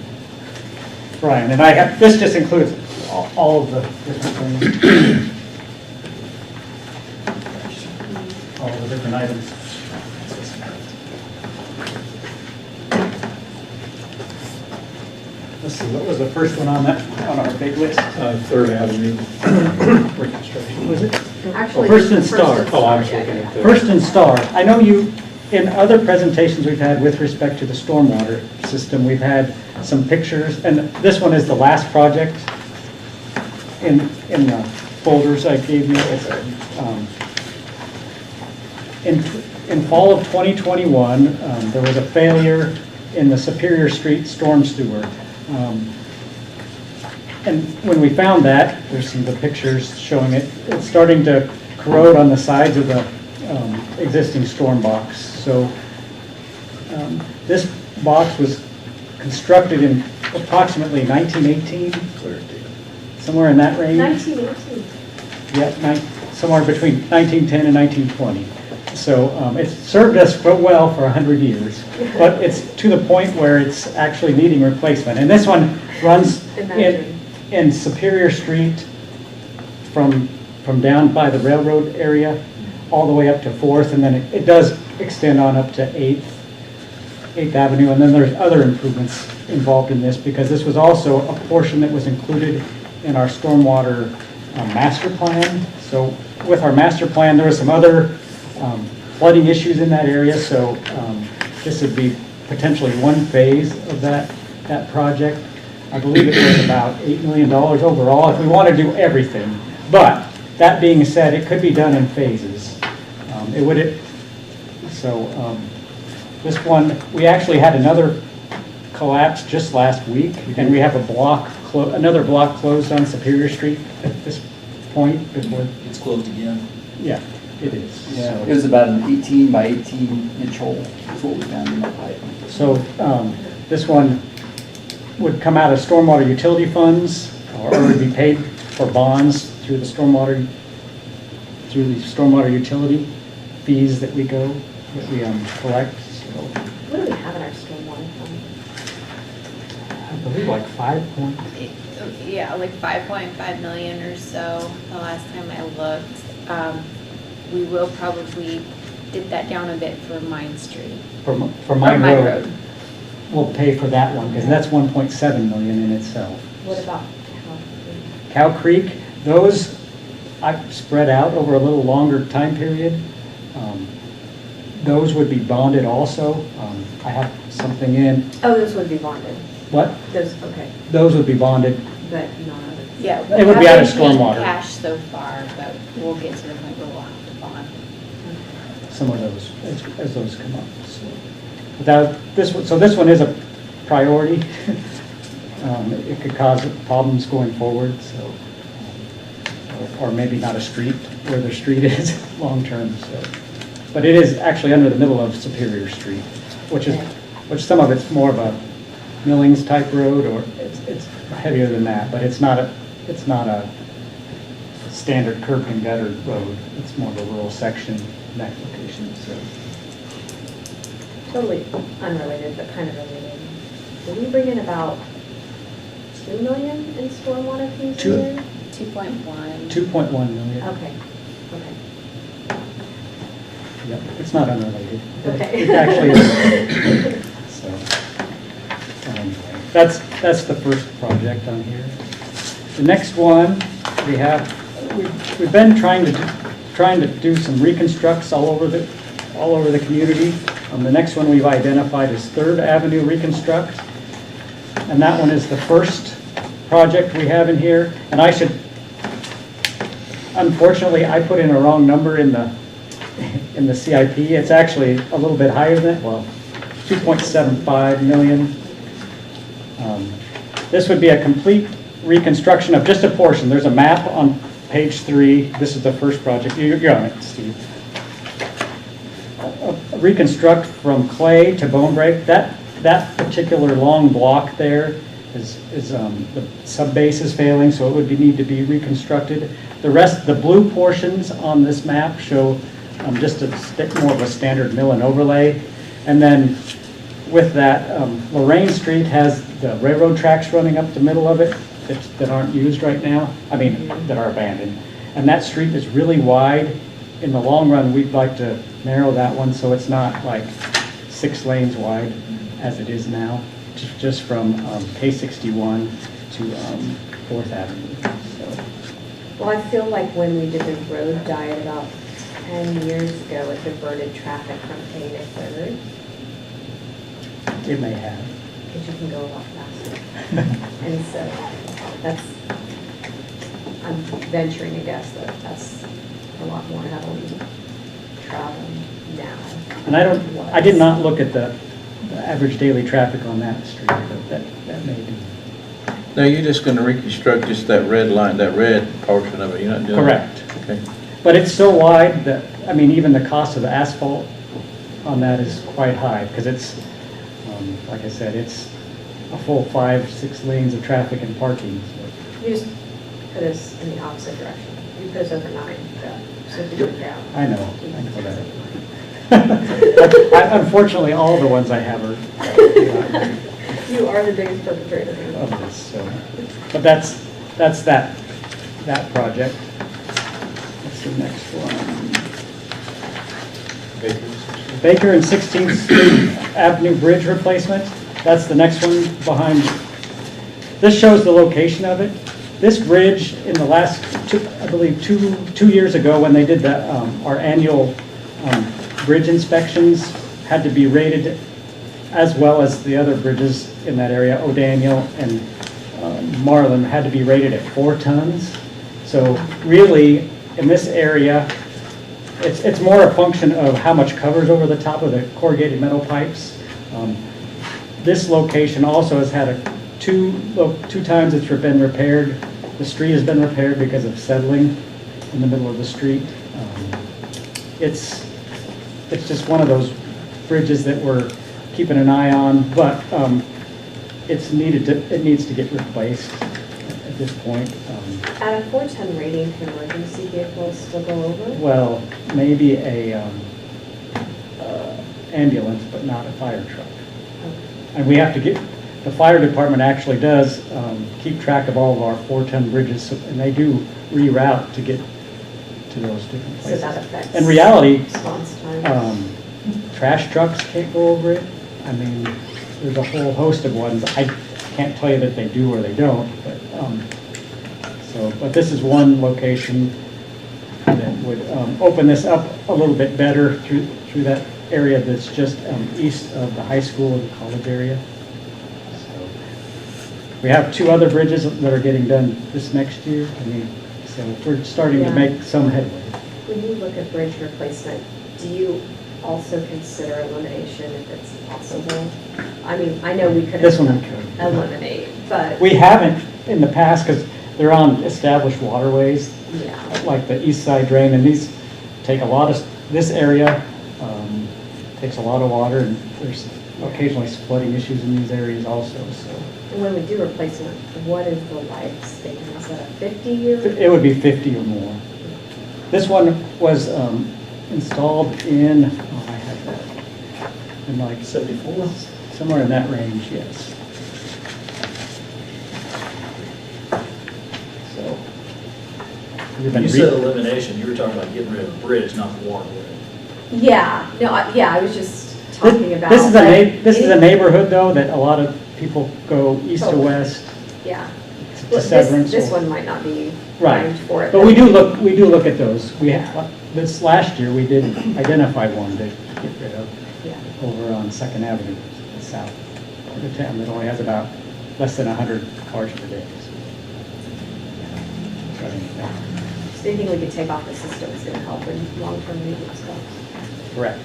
Brian. And this just includes all of the different things. All the different items. Let's see, what was the first one on our big list? Third Avenue reconstruction. Was it? Actually, First and First Star. Oh, I was yeah, looking yeah. at the. First and Star, I know you, in other presentations we've had with respect to the stormwater system, we've had some pictures, and this one is the last project in the folders I gave you. It's, in fall of 2021, there was a failure in the Superior Street storm sewer. And when we found that, there's some of the pictures showing it, it's starting to corrode on the sides of the existing storm box. So this box was constructed in approximately 1918, somewhere in that range. 1918. Yeah, somewhere between 1910 and 1920. So it's served us well for 100 years, but it's to the point where it's actually needing replacement. And this one runs in Superior Street from down by the railroad area all the way up to 4th, and then it does extend on up to 8th Avenue. And then there's other improvements involved in this, because this was also a portion that was included in our stormwater master plan. So with our master plan, there were some other flooding issues in that area, so this would be potentially one phase of that project. I believe it was about $8 million overall if we want to do everything. But that being said, it could be done in phases. This one, we actually had another collapse just last week, and we have another block closed on Superior Street at this point before. It's closed again. Yeah, it is. Yeah, it was about an 18 by 18 inch hole, is what we found in the pipe. So this one would come out of stormwater utility funds, or would be paid for bonds through the stormwater utility fees that we collect. So What do we have in our stormwater fund? I believe like 5 point. Yeah, like 5.5 million or so, the last time I looked. We will probably dip that down a bit for Mine Street. For Or Mine Mine Road, we'll pay for that one, because that's 1.7 million in itself. What about Cow Creek, those I've spread out over a little longer time period. Those would be bonded also. I have something in. Oh, those would be bonded. What? Those, okay, Those would be bonded. but not others. Yeah. It would be out of we haven't paid stormwater. cash so far, but we'll get to the point where we'll have to bond. some of those, as those come up. So without this one, so this one is a priority. It could cause problems going forward, so, or maybe not a street where the street is long-term, so. But it is actually under the middle of Superior Street, which some of it's more of a Millings type road, or it's heavier than that, but it's not a standard curb and gutter road. It's more of a rural section in that location, so. Totally unrelated, but kind of related. Did we bring in about 2 million in stormwater fees a year? 2.1. 2.1 million. Okay, okay. Yep, it's not unrelated. Okay. It actually is. So, that's the first project on here. The next one, we've been trying to do some reconstructs all over the community. The next one we've identified is 3rd Avenue Reconstruct. And that one is the first project we have in here. And unfortunately, I put in a wrong number in the CIP. It's actually a little bit higher than, well, 2.75 million. This would be a complete reconstruction of just a portion. There's a map on page 3. This is the first project. You're on it, Steve. Reconstruct from clay to bone break. That particular long block there is the subbase is failing, so it would need to be reconstructed. The rest, the blue portions on this map show just more of a standard mill and overlay. And then with that, Lorraine Street has the railroad tracks running up the middle of it that aren't used right now. I mean, that are abandoned. And that street is really wide. In the long run, we'd like to narrow that one so it's not like 6 lanes wide as it is now, just from K61 to 4th Avenue. So. Well, I feel like when we did the road diet about 10 years ago, it diverted traffic from K to 3rd. It may have. Because you can go a lot faster. And so I'm venturing to guess that that's a lot more heavily traveled now. And I did not look at the average daily traffic on that street, but that may be. Now, you're just gonna reconstruct just that red line, that red portion of it, you're not doing? Correct. Okay. But it's so wide that, I mean, even the cost of the asphalt on that is quite high, because it's, like I said, it's a full 5-6 lanes of traffic and parking. So. You just put us in the opposite direction. You put us over 9, so if you look down. I know that. Unfortunately, all the ones I have are You are the biggest perpetrator. of this, so. But that's that project. What's the next one? Baker and 16th Street Avenue Bridge replacement. That's the next one behind. This shows the location of it. This bridge in the last, I believe, two years ago when they did our annual bridge inspections, had to be rated as well as the other bridges in that area, O'Daniel and Marlin, had to be rated at 4 tons. So really, in this area, it's more a function of how much covers over the top of the corrugated metal pipes. This location also has had two times it's been repaired. The street has been repaired because of settling in the middle of the street. It's just one of those bridges that we're keeping an eye on, but it needs to get replaced at this point. At a 4-ton rating, can emergency vehicles still go over? Well, maybe a ambulance, but not a fire truck. And we have to the fire department actually does keep track of all of our 4-ton bridges, and they do reroute to get to those different So places. that affects In reality, response times. trash trucks can't go over it. I mean, there's a whole host of ones. I can't tell you that they do or they don't, but this is one location that would open this up a little bit better through that area that's just east of the high school and college area. So, We have 2 other bridges that are getting done this next year. I mean, so we're starting to Yeah. make some headway. When you look at bridge replacement, do you also consider elimination if it's possible? I mean, I know we could This one we could. eliminate, but, We haven't in the past because they're on established waterways, yeah. like the east side drain, and these take a lot of, this area takes a lot of water, and there's occasionally flooding issues in these areas also, so. And when we do replacement, what is the lifespan? Is that a 50-year? It would be 50 or more. This one was installed in, oh, I have that, in like 74? somewhere in that range, yes. So. we've been You re- said elimination, you were talking about getting rid of the bridge, not the waterway. Yeah, no, I was just talking about. This is a, like, this is a any- neighborhood though, that a lot of people go east to Totally. west Yeah. to Well, Severance. this or- one might not be Right. timed for it. But we do look at those. We have, this last year, we did identify one to get rid of Yeah. over on Second Avenue, south of the town, that only has about less than 100 cars per day. So, I think that's So anything we could take off the system is gonna help in long-term maintenance costs. correct.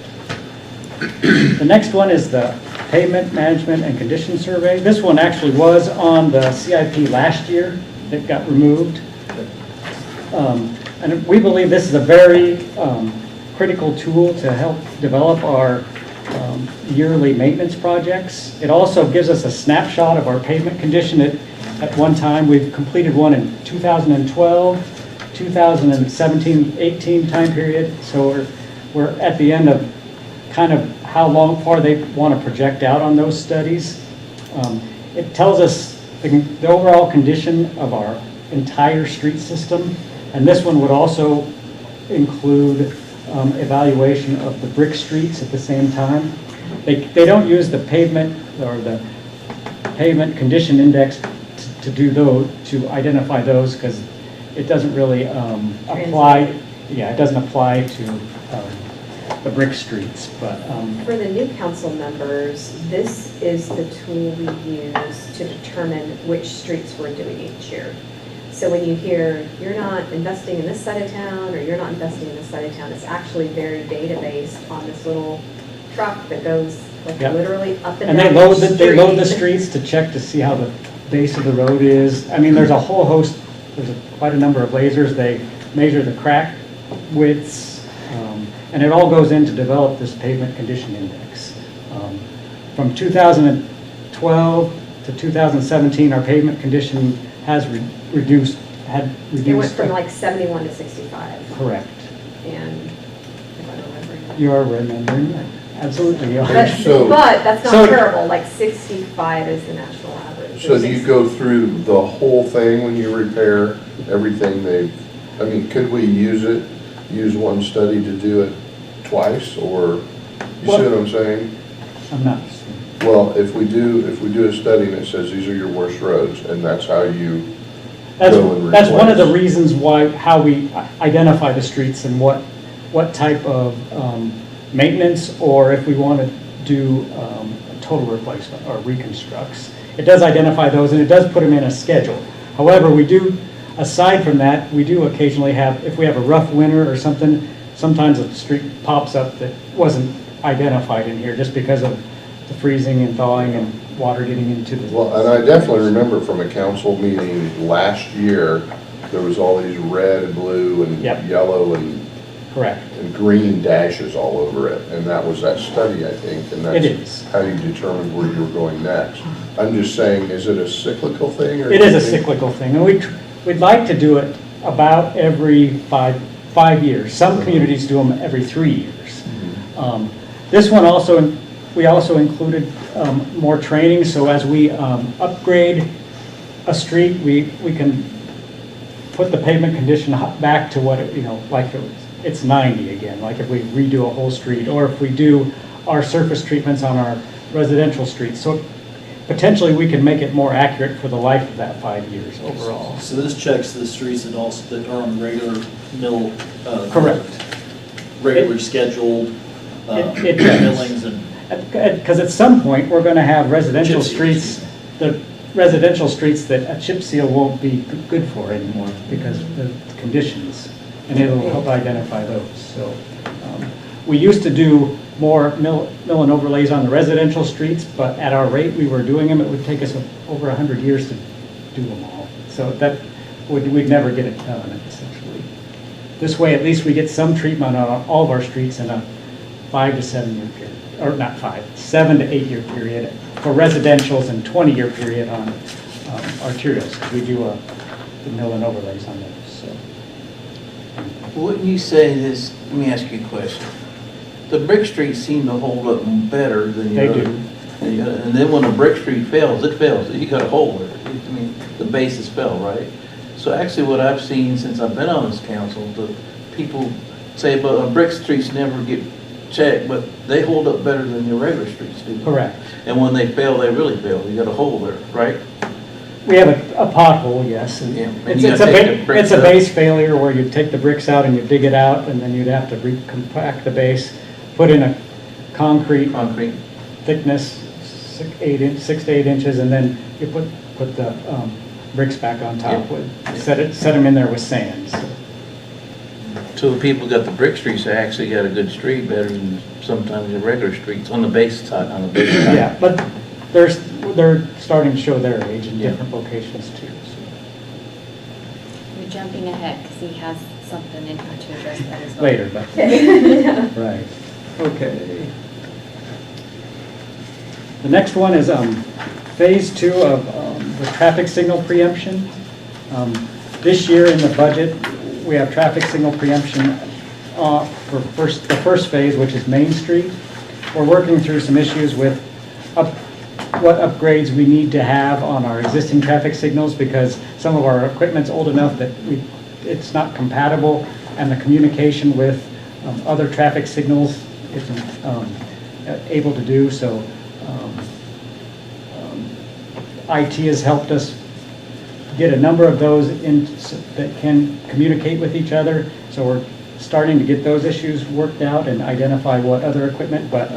The next one is the pavement management and condition survey. This one actually was on the CIP last year that got removed. And we believe this is a very critical tool to help develop our yearly maintenance projects. It also gives us a snapshot of our pavement condition. At one time, we've completed one in 2012, 2017, 18 time period. So we're at the end of kind of how far they want to project out on those studies. It tells us the overall condition of our entire street system, and this one would also include evaluation of the brick streets at the same time. They don't use the pavement or the pavement condition index to do those, to identify those, because it doesn't really apply. Yeah, it doesn't apply to the brick streets, but For the new council members, this is the tool we use to determine which streets we're doing each year. So when you hear, you're not investing in this side of town, or you're not investing in this side of town, it's actually very data-based on this little truck that goes like Yep. literally up and and down they load the street. streets to check to see how the base of the road is. I mean, there's a whole host, there's quite a number of lasers. They measure the crack widths, and it all goes in to develop this pavement condition index. From 2012 to 2017, our pavement condition has reduced. It went from like 71 to 65, Correct. and if I'm remembering. You are remembering that. Absolutely, you are. But, So- but that's not So- terrible, like 65 is the national average. So do you go through the whole thing when you repair everything I mean, could we use one study to do it twice, or, you see what I'm saying? I'm not. Well, if we do a study and it says these are your worst roads, and that's how you That's go and that's one of the replace. reasons how we identify the streets and what type of maintenance, or if we want to do a total replacement or reconstructs. It does identify those, and it does put them in a schedule. However, we do, aside from that, we do occasionally have, if we have a rough winter or something, sometimes a street pops up that wasn't identified in here just because of the freezing and thawing and water getting into the. Well, and I definitely remember from a council meeting last year, there was all these red and blue and Yep. yellow and Correct. green dashes all over it, and that was that study, I think, and It that's is. how you determined where you were going next. I'm just saying, is it a cyclical thing, or? It is a do you think- cyclical thing, and we'd like to do it about every five years. Some communities do them every 3 years. This one also, we also included more training, so as we upgrade a street, we can put the pavement condition back to what, like it's 90 again, like if we redo a whole street, or if we do our surface treatments on our residential streets. So potentially we can make it more accurate for the life of that 5 years overall. So this checks the streets that are on the regular mill. Correct. Regular scheduled It does. millings and. Because at some point, we're going to have residential Gypsies. streets that residential streets that a chip seal won't be good for anymore because of the conditions, and it'll help identify those. So we used to do more mill and overlays on the residential streets, but at our rate we were doing them, it would take us over 100 years to do them all. So that we'd never get it done, essentially. This way, at least we get some treatment on all of our streets in a 5 to 7 year period, or not 5, 7 to 8 year period for residentials and 20-year period on arterials, because we do the mill and overlays on those. So. Wouldn't you say this, let me ask you a question. The brick streets seem to hold up better than They the other. do. And then when a brick street fails, it fails. You got a hole there. I mean, the bases fell, right? So actually what I've seen since I've been on this council, the people say, but brick streets never get checked, but they hold up better than your regular streets do. Correct. And when they fail, they really fail. You got a hole there, right? We have a pothole, yes. And Yeah, and it's, you it's, gotta a take the ba- bricks it's a out. base failure where you take the bricks out and you dig it out, and then you'd have to recompact the base, put in a concrete thickness, 6 to 8 inches, and then you put the bricks back on top Yeah. with, set them in there with sand. So the people got the brick streets, they actually got a good street better than sometimes the regular streets on the base side, Yeah, but they're starting to show their age in Yeah. different locations too. So. You're jumping ahead because he has something in here to address that as well. Later, but, right, okay. The next one is phase 2 of the traffic signal preemption. This year in the budget, we have traffic signal preemption for the first phase, which is Main Street. We're working through some issues with what upgrades we need to have on our existing traffic signals, because some of our equipment's old enough that it's not compatible, and the communication with other traffic signals isn't able to do. So IT has helped us get a number of those that can communicate with each other. So we're starting to get those issues worked out and identify what other equipment. But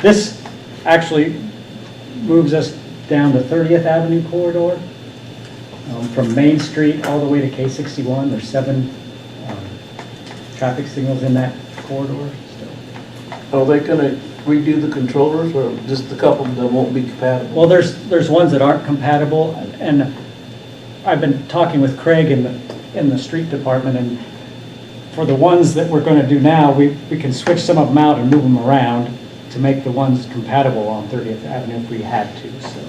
this actually moves us down the 30th Avenue corridor from Main Street all the way to K61. There's 7 traffic signals in that corridor. Are they gonna redo the controllers, or just a couple that won't be compatible? Well, there's ones that aren't compatible, and I've been talking with Craig in the street department, and for the ones that we're going to do now, we can switch some of them out and move them around to make the ones compatible on 30th Avenue if we had to. So,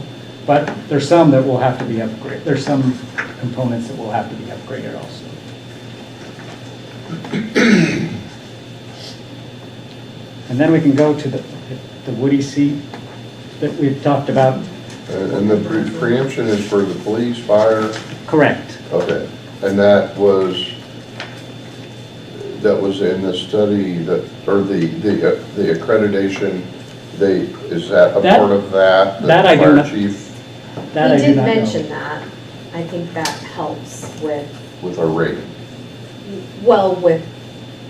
but there's some that will have to be upgraded. There's some components that will have to be upgraded also. And then we can go to the Woody seat that we've talked about. And the preemption is for the police, fire? Correct. Okay, and that was in the study that, or the accreditation, is that a part of that? That I do Fire not- chief That We I do did not know. mention that. I think that helps with, with our rating.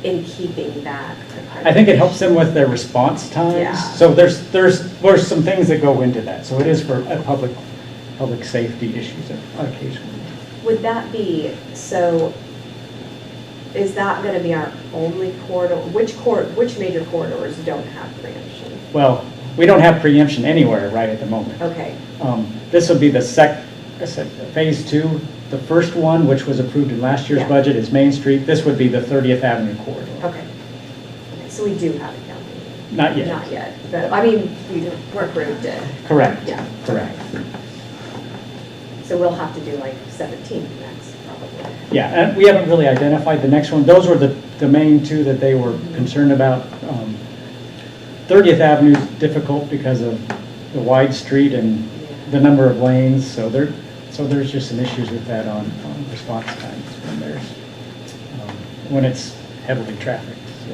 in keeping that. I think it helps them with their response times. Yeah. So there's some things that go into that. So it is for public safety issues occasionally. Would that be, so is that going to be our only corridor? Which major corridors don't have preemption? Well, we don't have preemption anywhere right at the moment. Okay, This would be the phase 2. The first one, which was approved in last year's Yeah. budget, is Main Street. This would be the 30th Avenue corridor. okay. So we do have it counted? Not yet. Not yet, but, I mean, we're approved it. Correct. Yeah. Correct. So we'll have to do like 17 next, probably. Yeah, and we haven't really identified the next one. Those were the main 2 that they were concerned about. 30th Avenue is difficult because of the wide street and the number of lanes, so there's just some issues with that on response times when it's heavily trafficked. So.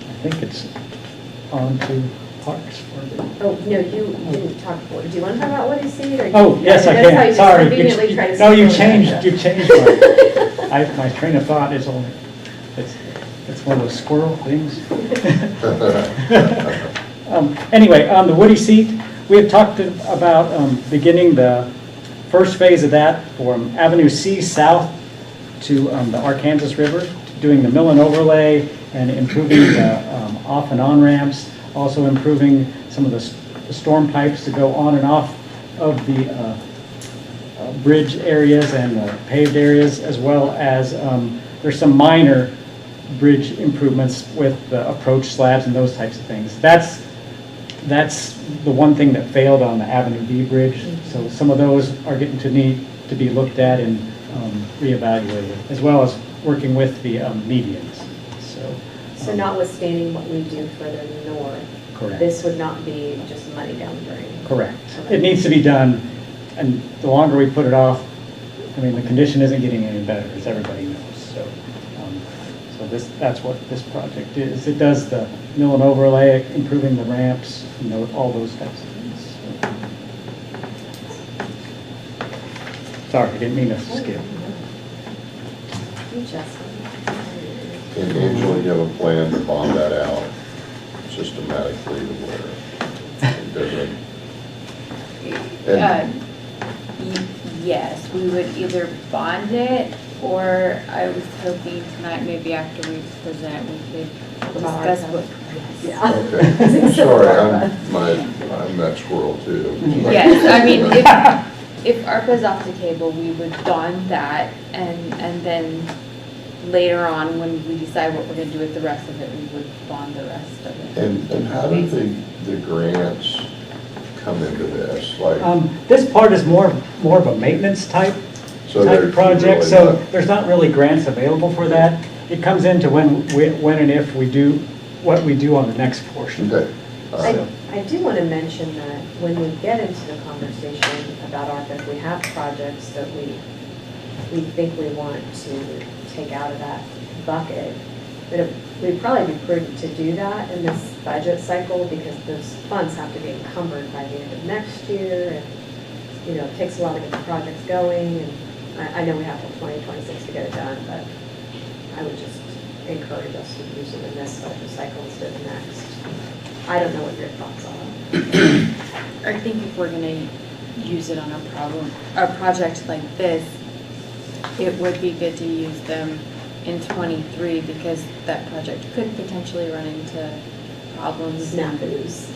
I think it's on to parks for the. Oh, no, you didn't talk, do you want to talk about what you see? or- Oh, yes, I That's how can, you sorry. conveniently try to No, you circle it. changed my train of thought is only, it's one of those squirrel things. Anyway, on the Woody seat, we have talked about beginning the first phase of that from Avenue C south to the Arkansas River, doing the mill and overlay and improving the off and on ramps, also improving some of the storm pipes to go on and off of the bridge areas and the paved areas, as well as there's some minor bridge improvements with the approach slabs and those types of things. That's the one thing that failed on the Avenue B bridge. So some of those are getting to need to be looked at and reevaluated, as well as working with the medians. So notwithstanding what we do further north, Correct. this would not be just money down the drain. Correct. It needs to be done, and the longer we put it off, I mean, the condition isn't getting any better, as everybody knows. So that's what this project is. It does the mill and overlay, improving the ramps, you know, all those types of things. Sorry, I didn't mean to skip. You, Justin. And Angela, you have a plan to bond that out systematically to where it doesn't? Yes, we would either bond it, or I was hoping tonight, maybe after we present, we could discuss what. Yeah. Okay, sorry, I'm that squirrel too. Yes, I mean, if ARPA's off the table, we would bond that, and then later on, when we decide what we're gonna do with the rest of it, we would bond the rest of it. And how do the grants come into this? Like, This part is more of a maintenance type project, really so there's not really grants available for that. It comes into when and if we do what we do on the next portion. okay, all right. I do want to mention that when we get into the conversation about ARPA, if we have projects that we think we want to take out of that bucket, that it would probably be prudent to do that in this budget cycle, because those funds have to be encumbered by the end of next year, and, you know, it takes a while to get the projects going, and I know we have till 2026 to get it done, but I would just encourage us to use it in this budget cycle instead of next. I don't know what your thoughts are. I think if we're gonna use it on a project like this, it would be good to use them in '23, because that project could potentially run into problems. Snafus.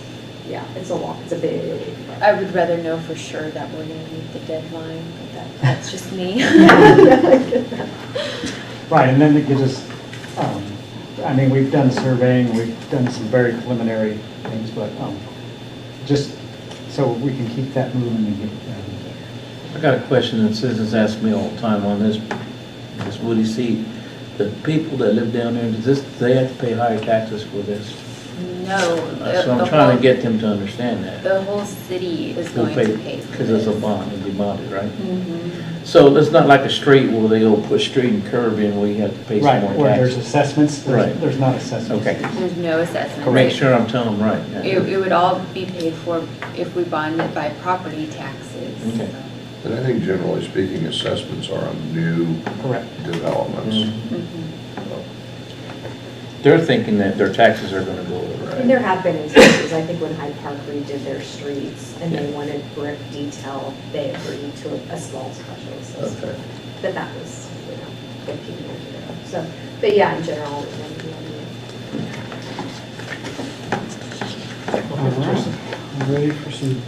Yeah, it's a big. I would rather know for sure that we're gonna meet the deadline, but that's just me. Right, and then it gives us, I mean, we've done surveying, we've done some very preliminary things, but just so we can keep that moving and get it done. I got a question that citizens ask me all the time on this Woody seat. The people that live down there, do they have to pay higher taxes for this? No. So I'm trying to get them to understand that. The whole city is going to pay for Because it's a this. bond, it'd be bonded, right? Mhm. So it's not like a street where they go put street and curb in where you have to pay some Right, more where there's taxes. assessments, Right. there's not assessments. Okay. There's no assessment. Make sure I'm telling them right. yeah. It would all be paid for if we bond it by property taxes. Okay. And I think generally speaking, assessments are on new Correct. developments. Mhm. They're thinking that their taxes are gonna go over, And there right? have been instances, I think when Hyde Park redid their streets and they Yeah. wanted brick detail, they agreed to a small special assessment. Okay. But that was, 15 years ago. So, but yeah, in general. All right, I'm ready for some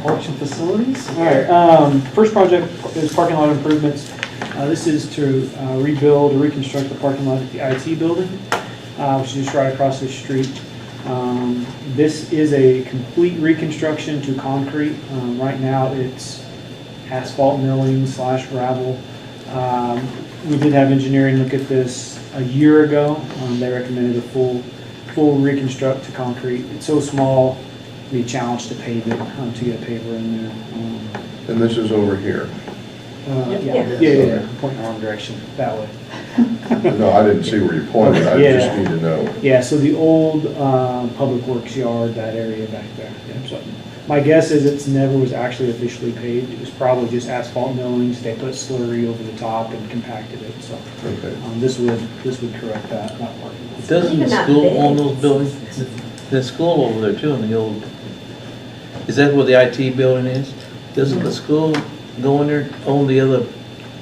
parks and facilities. All right, first project is parking lot improvements. This is to rebuild or reconstruct the parking lot at the IT building, which is just right across the street. This is a complete reconstruction to concrete. Right now, it's asphalt milling / gravel. We did have engineering look at this a year ago. They recommended a full reconstruct to concrete. It's so small, it'd be a challenge to pave it, to get a paver in there. And this is over here. Yeah, point in the wrong direction, that way. No, I didn't see where you pointed, I just need to know. Yeah, so the old Public Works yard, that area back there. Yeah, so my guess is it's never was actually officially paved. It was probably just asphalt millings. They put slurry over the top and compacted it, so Okay. this would correct that parking lot. Doesn't the Even that school big. own those buildings? The school over there too, in the old, is that where the IT building is? Doesn't the school go in there, own the other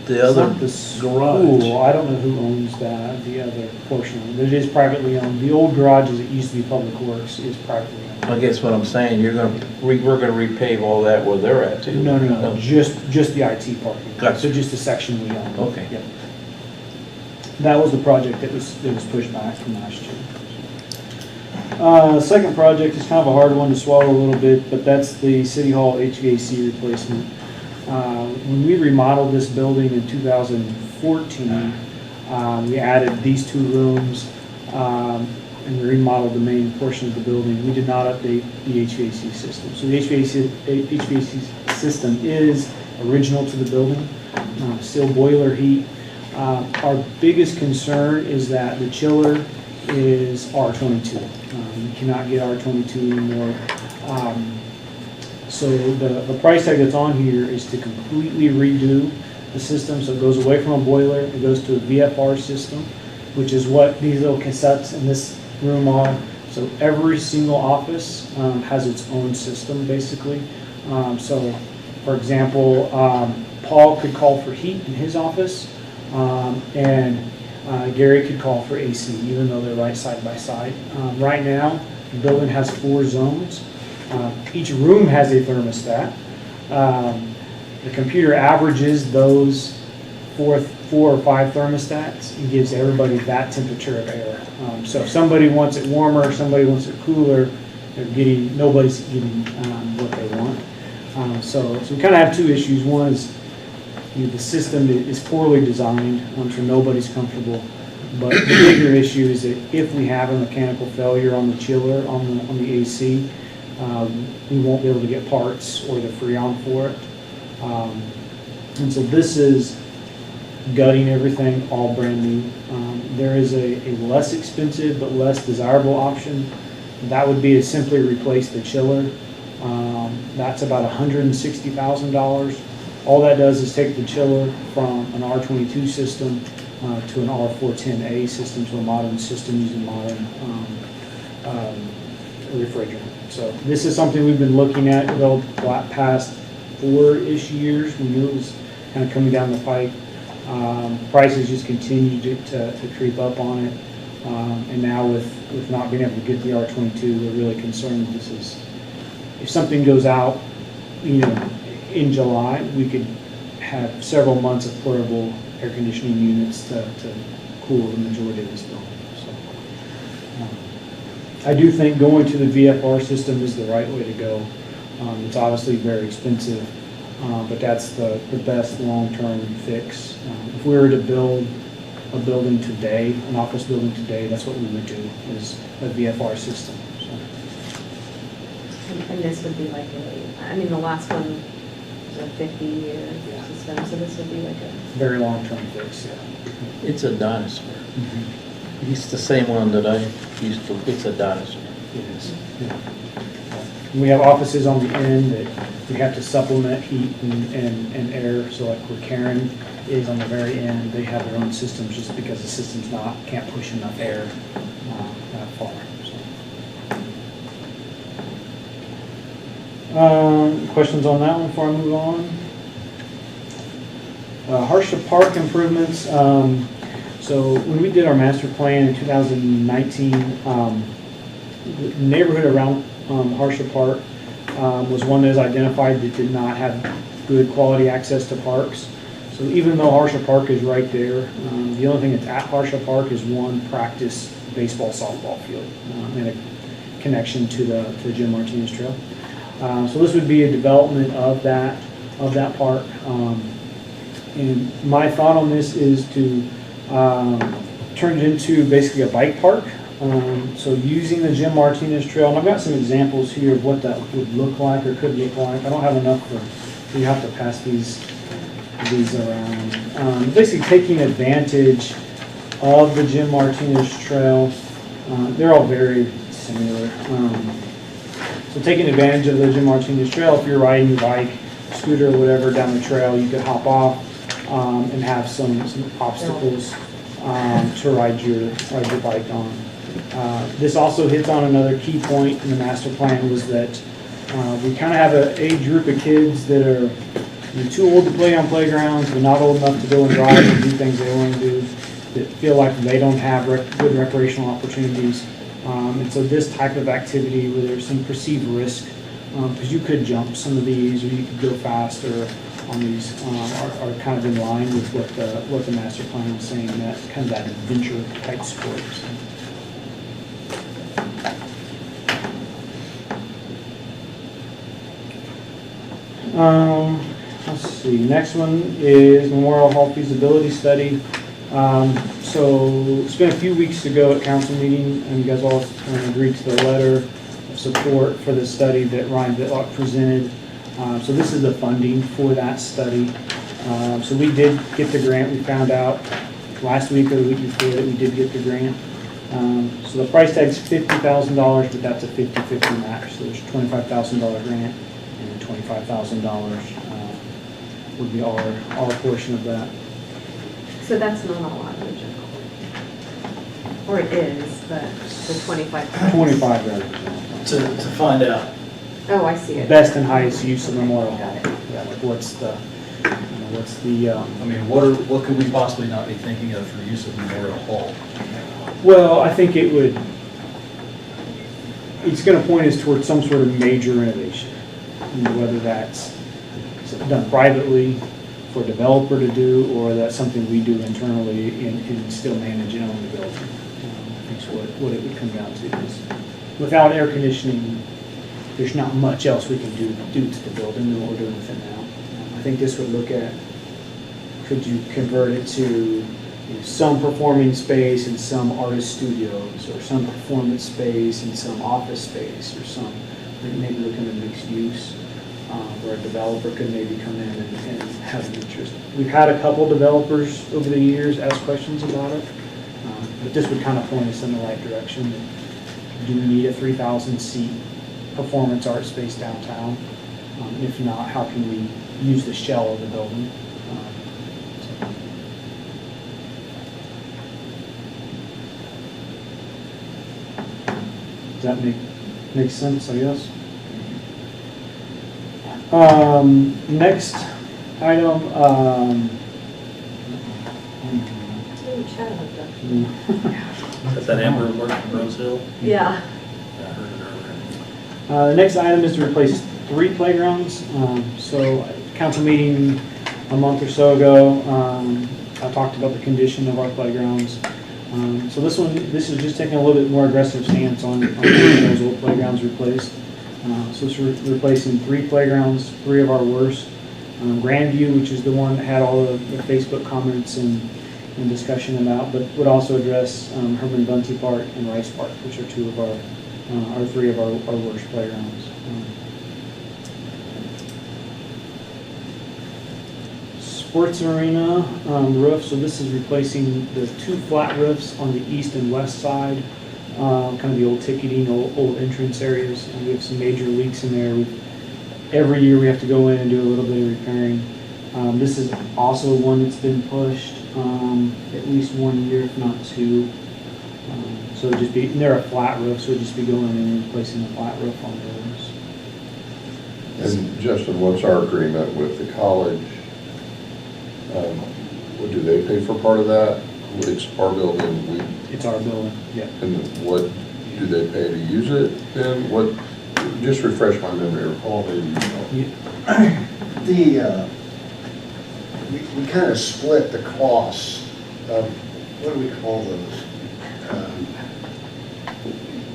It's not the garage? school. I don't know who owns that, the other portion of it. It is privately owned. The old garage, as it used to be Public Works, is privately owned. I guess what I'm saying, we're gonna repave all that where they're at too. No, just the IT parking. Gotcha. So just the section we own. Okay. Yep. That was the project that was pushed back from last year. Second project is kind of a hard one to swallow a little bit, but that's the City Hall HVAC replacement. When we remodeled this building in 2014, we added these two rooms, and we remodeled the main portion of the building. We did not update the HVAC system. So the HVAC system is original to the building, still boiler heat. Our biggest concern is that the chiller is R22. You cannot get R22 anymore. So the price tag that's on here is to completely redo the system. So it goes away from a boiler, it goes to a VFR system, which is what these little cassettes in this room are. So every single office has its own system, basically. So, for example, Paul could call for heat in his office, and Gary could call for AC, even though they're right side by side. Right now, the building has 4 zones. Each room has a thermostat. The computer averages those 4 or 5 thermostats and gives everybody that temperature of air. So if somebody wants it warmer, somebody wants it cooler, nobody's getting what they want. So we kind of have 2 issues. One is the system is poorly designed, so nobody's comfortable. But the bigger issue is that if we have a mechanical failure on the chiller, on the AC, we won't be able to get parts or the Freon for it. And so this is gutting everything, all brand new. There is a less expensive but less desirable option. That would be to simply replace the chiller. That's about $160,000. All that does is take the chiller from an R22 system to an R410A system, to a modern system using modern refrigerant. So this is something we've been looking at the past 4-ish years. We knew it was kind of coming down the pike. Prices just continue to creep up on it. And now with not being able to get the R22, we're really concerned this is, if something goes out, in July, we could have several months of portable air conditioning units to cool the majority of this building. So, I do think going to the VFR system is the right way to go. It's obviously very expensive, but that's the best long-term fix. If we were to build a building today, an office building today, that's what we would do, is a VFR system. So. And this would be like the last one was a 50-year system, so this would be like a... Very long-term fix, yeah. It's a dinosaur. It's the same one that I used to, it's a dinosaur. It is. Yeah. We have offices on the end that we have to supplement heat and air. So like where Karen is on the very end, they have their own systems just because the system's can't push enough air that far. So. Questions on that one before I move on? Harsha Park improvements. So when we did our master plan in 2019, the neighborhood around Harsha Park was one that was identified that did not have good quality access to parks. So even though Harsha Park is right there, the only thing that's at Harsha Park is one practice baseball softball field and a connection to the Jim Martinez Trail. So this would be a development of that park. And my thought on this is to turn it into basically a bike park. So using the Jim Martinez Trail, and I've got some examples here of what that would look like or could look like. I don't have enough so you have to pass these around. Basically taking advantage of the Jim Martinez Trail. They're all very similar. So taking advantage of the Jim Martinez Trail, if you're riding your bike, scooter or whatever down the trail, you could hop off and have some obstacles to ride your bike on. This also hits on another key point in the master plan, was that we kind of have an age group of kids that are too old to play on playgrounds, but not old enough to go and drive and do things they want to do, that feel like they don't have good recreational opportunities. And so this type of activity where there's some perceived risk, because you could jump some of these or you could go faster on these, are kind of in line with what the master plan was saying, that kind of that adventure type sport. Let's see, next one is Memorial Hall feasibility study. So it's been a few weeks ago at council meeting, and you guys all agreed to the letter of support for the study that Ryan Bitlock presented. So this is the funding for that study. So we did get the grant. We found out last week or the week before that we did get the grant. So the price tag's $50,000, but that's a 50-50 match. So there's a $25,000 grant and $25,000 would be our portion of that. So that's not all out of the general. Or it is, but the 25. 25 rather. To find out. Oh, I see it. Best and highest use of Memorial Hall. Got it. Yeah, like what's the I mean, what could we possibly not be thinking of for use of Memorial Hall? well, I think it's going to point us towards some sort of major innovation. Whether that's done privately for a developer to do, or that's something we do internally and still manage and own the building. I think is what it would come down to. Is without air conditioning, there's not much else we can do to the building than what we're doing with it now. I think this would look at, could you convert it to some performing space and some artist studios, or some performance space and some office space, or some, maybe looking at mixed use, where a developer could maybe come in and have an interest. We've had a couple developers over the years ask questions about it, but this would kind of point us in the right direction. Do we need a 3,000 seat performance art space downtown? If not, how can we use the shell of the building? Does that make sense, I guess? Next item, Ooh, shadow hooked up. Is that Amber work from Rose Hill? Yeah. I heard it earlier. the next item is to replace 3 playgrounds. So council meeting a month or so ago, I talked about the condition of our playgrounds. So this is just taking a little bit more aggressive stance on getting those old playgrounds replaced. So it's replacing 3 playgrounds, 3 of our worst. Grandview, which is the one that had all the Facebook comments and discussion about, but would also address Herman Bunty Park and Rice Park, which are 2 of our 3 of our worst playgrounds. Sports arena roof, so this is replacing the 2 flat roofs on the east and west side, kind of the old ticketing, old entrance areas, and we have some major leaks in there. Every year we have to go in and do a little bit of repairing. This is also one that's been pushed at least 1 year, if not 2. So it'd just be, and they're a flat roof, so it'd just be going in and replacing the flat roof on those. And Justin, what's our agreement with the college? Do they pay for part of that? It's our building, It's our building, yeah. and what, do they pay to use it then? What, just refresh my memory, or Paul, maybe you know. We kind of split the costs of, what do we call those?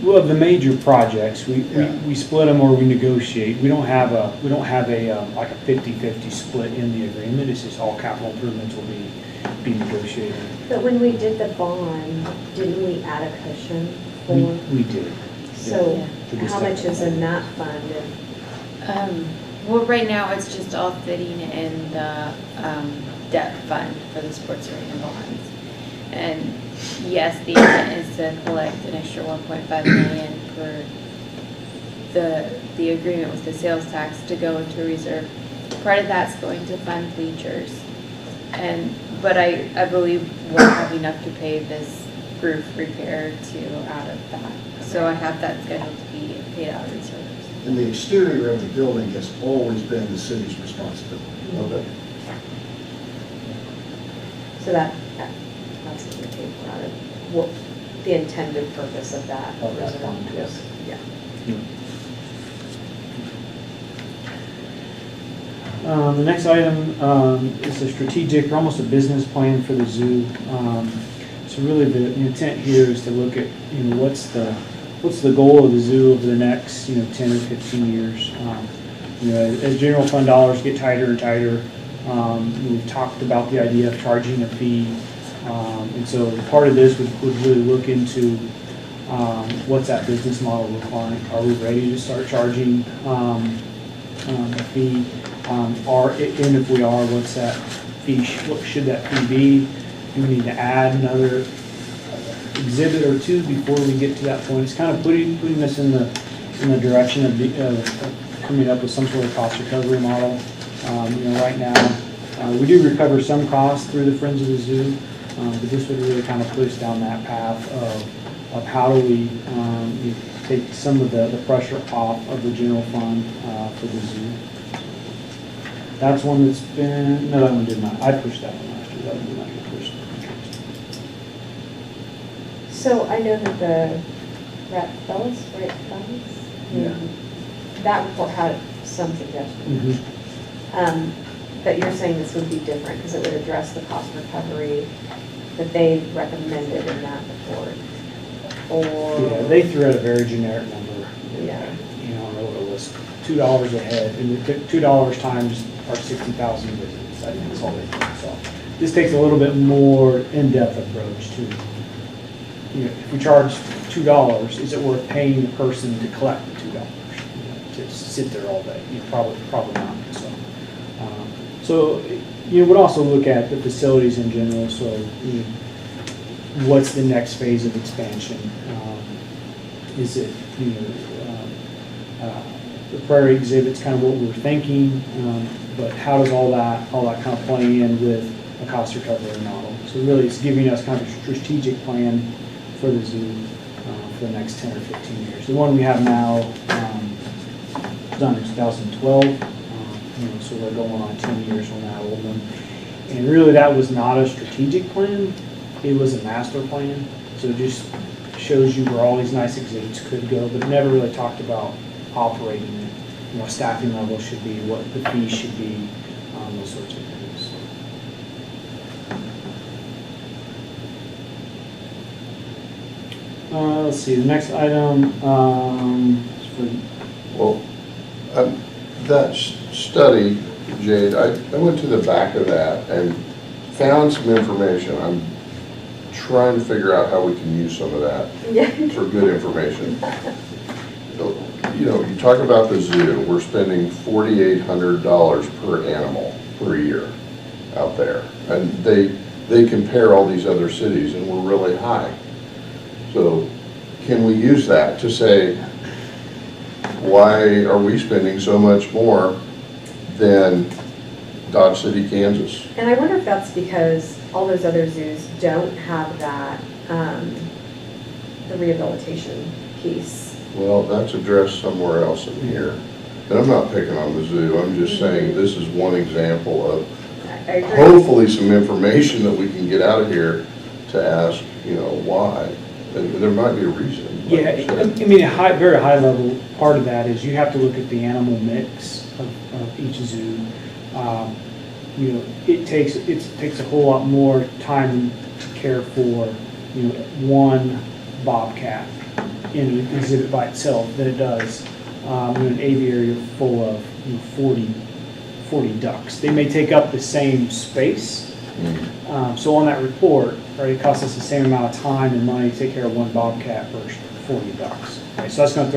Well, the major projects, we Yeah. split them or we negotiate. We don't have a like a 50-50 split in the agreement. It's just all capital improvements will be negotiated. But when we did the bond, didn't we add a cushion for? We did. So For this how type much of is in that fund? Well, right now, it's just all sitting in the debt fund for the sports arena bonds. And yes, the intent is to collect an extra 1.5 million for the agreement with the sales tax to go into reserve. Part of that's going to fund bleachers. But I believe we'll have enough to pay this roof repair to out of that. So I have that scheduled to be paid out of reserves. And the exterior of the building has always been the city's responsibility. Okay. So that's what we pay for out of, what, the intended purpose of that Of that reserve. fund, yes. Yeah. The next item is a strategic, or almost a business plan for the zoo. So really the intent here is to look at, what's the goal of the zoo over the next, 10 or 15 years. As general fund dollars get tighter and tighter, we've talked about the idea of charging a fee. And so part of this would really look into what's that business model look like? Are we ready to start charging a fee? And if we are, what's that fee? What should that fee be? Do we need to add another exhibit or two before we get to that point? It's kind of putting us in the direction of coming up with some sort of cost recovery model. Right now we do recover some costs through the Friends of the Zoo, but this would really kind of put us down that path of how do we take some of the pressure off of the general fund for the zoo. That's one that's been, no, that one did not. I pushed that one last year. That one did not get pushed. So I know that the Rat Fellas, Yeah. that report had some suggestions. But you're saying this would be different because it would address the cost recovery that they recommended in that report? Or? Yeah, they threw out a very generic number. Yeah. I don't know what it was, $2 a head, and it took $2 times our 60,000 visits. I think that's all they did. So this takes a little bit more in-depth approach to, if we charge $2, is it worth paying the person to collect the $2? To sit there all day? Probably not. So would also look at the facilities in general. So what's the next phase of expansion? Is it the prairie exhibit's kind of what we were thinking, but how does all that kind of play in with a cost recovery model? So really, it's giving us kind of a strategic plan for the zoo for the next 10 or 15 years. The one we have now was done in 2012. So we're going on 10 years on that old one. And really that was not a strategic plan, it was a master plan. So it just shows you where all these nice exhibits could go, but it never really talked about operating it. Staffing level should be, what the fees should be, those sorts of things. Let's see, the next item is for Well, that study, Jade, I went to the back of that and found some information. I'm trying to figure out how we can use some of that for good information. You talk about the zoo, we're spending $4,800 per animal per year out there. And they compare all these other cities and we're really high. So can we use that to say, why are we spending so much more than Dodge City, Kansas? And I wonder if that's because all those other zoos don't have that, the rehabilitation piece. Well, that's addressed somewhere else in here. And I'm not picking on the zoo, I'm just saying this is one example of I agree. hopefully some information that we can get out of here to ask, why. And there might be a reason. like Yeah, you said. I mean, a very high level part of that is you have to look at the animal mix of each zoo. It takes a whole lot more time to care for, one bobcat in an exhibit by itself than it does in an aviary full of 40 ducks. They may take up the same space. So on that report, right, it costs us the same amount of time and money to take care of one bobcat versus 40 ducks. Okay, so that's going to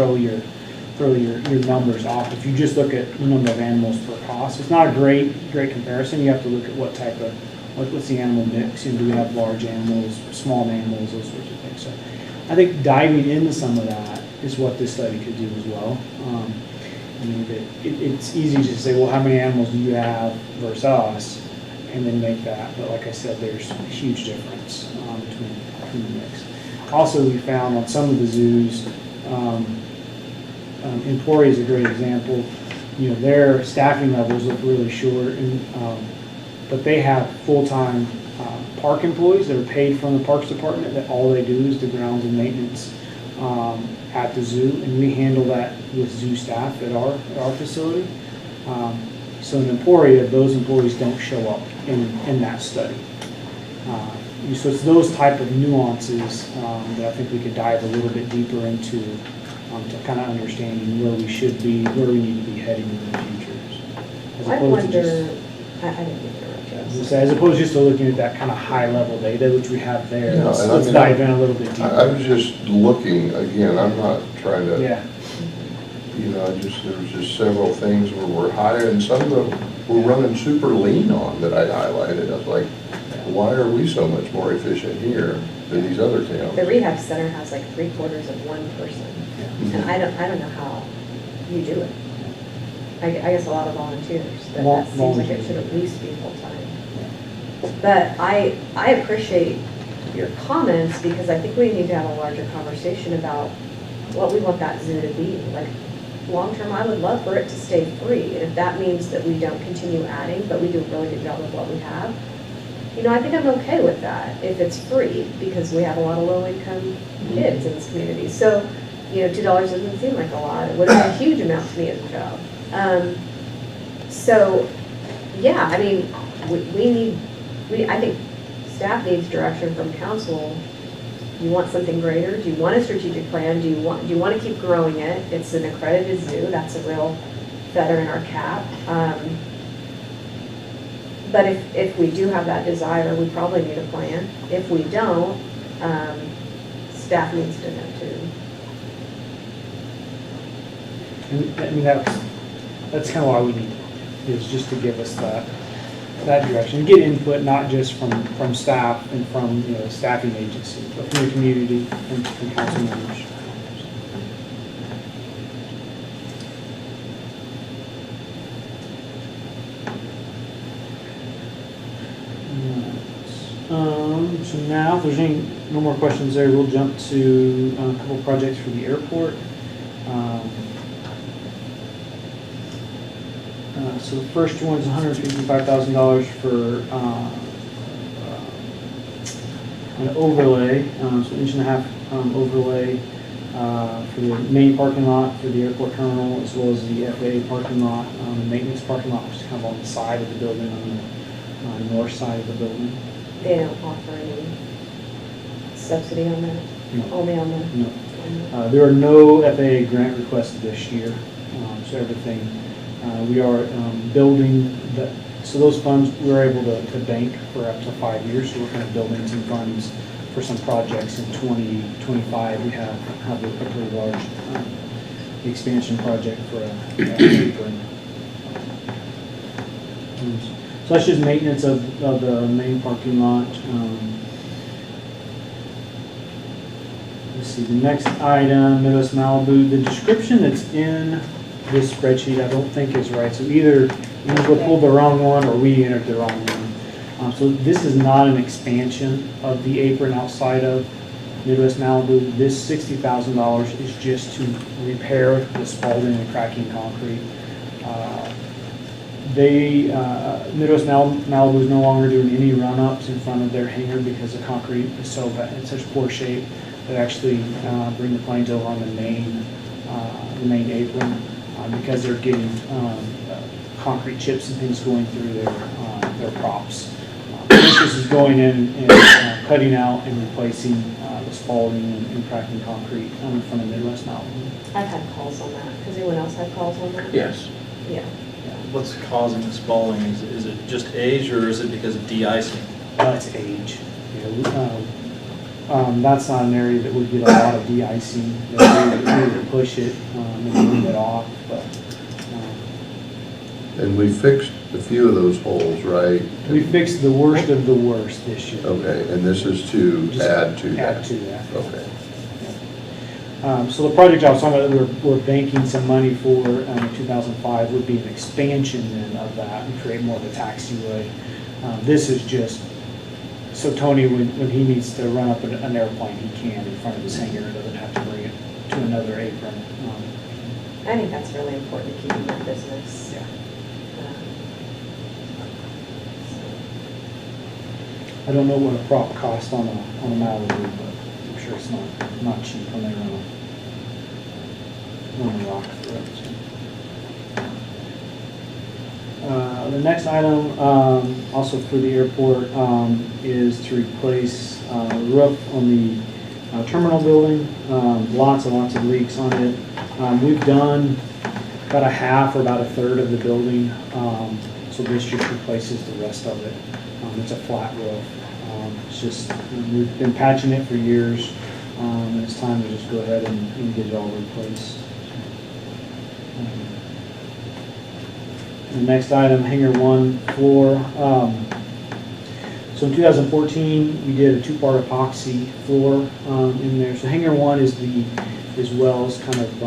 throw your numbers off. If you just look at the number of animals per cost, it's not a great comparison. You have to look at what type of what's the animal mix. Do we have large animals, small animals, those sorts of things. So I think diving into some of that is what this study could do as well. It's easy to say, well, how many animals do you have versus us? and then make that. But like I said, there's a huge difference between the mix. Also, we found on some of the zoos, Emporia is a great example. Their staffing levels look really short, but they have full-time park employees that are paid from the Parks Department that all they do is the grounds and maintenance at the zoo, and we handle that with zoo staff at our facility. So in Emporia, those employees don't show up in that study. So it's those type of nuances that I think we could dive a little bit deeper into to kind of understanding where we should be, where we need to be heading in the future. As I opposed to wonder, just- I didn't mean to interrupt you. as opposed just to looking at that kind of high-level data, which we have there. Yeah, Let's and I let's mean, dive in a little bit I deeper. was just looking, again, I'm not trying to, Yeah, there's just several things where we're higher, and some of them we're running super lean on that I highlighted. I was like, why are we so much more efficient here than these other towns? The rehab center has like 3/4 of one person, and I don't know how you do it. I guess a lot of volunteers, but that seems like it should at least be full-time. But I appreciate your comments, because I think we need to have a larger conversation about what we want that zoo to be. Like, long-term, I would love for it to stay free, and if that means that we don't continue adding, but we do a really good job of what we have, I think I'm okay with that if it's free, because we have a lot of low-income kids in this community. So, $2 doesn't seem like a lot. It would have been a huge amount to me as a job. So, yeah, I mean, I think staff needs direction from council. You want something greater? Do you want a strategic plan? Do you want to keep growing it? It's an accredited zoo. That's a real feather in our cap. But if we do have that desire, we probably need a plan. If we don't, staff needs to know too. and I mean, that's kind of why we need it, is just to give us that direction, get input not just from staff and from the staffing agency, but from the community and from council members. So now, if there's no more questions there, we'll jump to a couple projects for the airport. So the first one is $155,000 for an overlay, so 1.5 inch overlay for the main parking lot for the airport terminal, as well as the FAA parking lot, the maintenance parking lot, which is kind of on the side of the building, on the north side of the building. They don't offer any subsidy on that? No. Only on the? No. There are no FAA grant requests this year, so everything, we are building, so those funds, we're able to bank for up to 5 years, so we're kind of building some funds for some projects in 2025. We have a pretty large expansion project for a apron. So that's just maintenance of the main parking lot. Let's see, the next item, Midwest Malibu, the description that's in this spreadsheet I don't think is right. So either we pulled the wrong one or we entered the wrong one. So this is not an expansion of the apron outside of Midwest Malibu. This $60,000 is just to repair the spalling and cracking concrete. Midwest Malibu is no longer doing any run-ups in front of their hangar because the concrete is so in such poor shape that actually bring the planes over on the main apron because they're getting concrete chips and things going through their props. This is going in and cutting out and replacing the spalling and cracking concrete in front of Midwest Malibu. I've had calls on that. Has anyone else had calls on that? Yes. Yeah. What's causing the spalling? Is it just age, or is it because of de-icing? It's age. That's not an area that would get a lot of de-icing. We would push it and move it off, but And we fixed a few of those holes, right? we fixed the worst of the worst this year. Okay, and this is to Just add to that? Add to that. Okay. So the project I was talking about that we're banking some money for in 2005 would be an expansion then of that and create more of a taxiway. This is just, so Tony, when he needs to run up an airplane, he can in front of his hangar, and doesn't have to bring it to another apron. I think that's really important to keep in your business. Yeah. So. I don't know what a prop cost on a Malibu, but I'm sure it's not cheap when they run a rock through it. So. The next item, also for the airport, is to replace the roof on the terminal building. Lots and lots of leaks on it. We've done about a half or about a third of the building, so this just replaces the rest of it. It's a flat roof. It's just, we've been patching it for years, and it's time to just go ahead and get it all replaced. The next item, hangar 1 floor. So in 2014, we did a 2-part epoxy floor in there. So hangar 1 is Wells kind of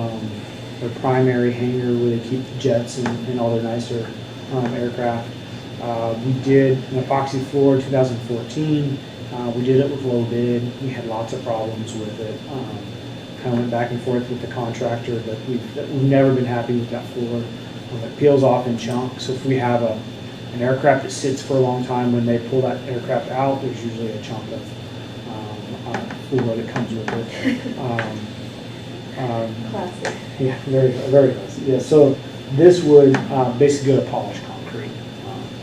their primary hangar where they keep the jets and all their nicer aircraft. We did an epoxy floor in 2014. We did it with low bid. We had lots of problems with it. Kind of went back and forth with the contractor, but we've never been happy with that floor. It peels off in chunks. So if we have an aircraft that sits for a long time, when they pull that aircraft out, there's usually a chunk of floor that comes with it. Classic. Yeah, very, very classic. Yeah, so this would basically go to polished concrete,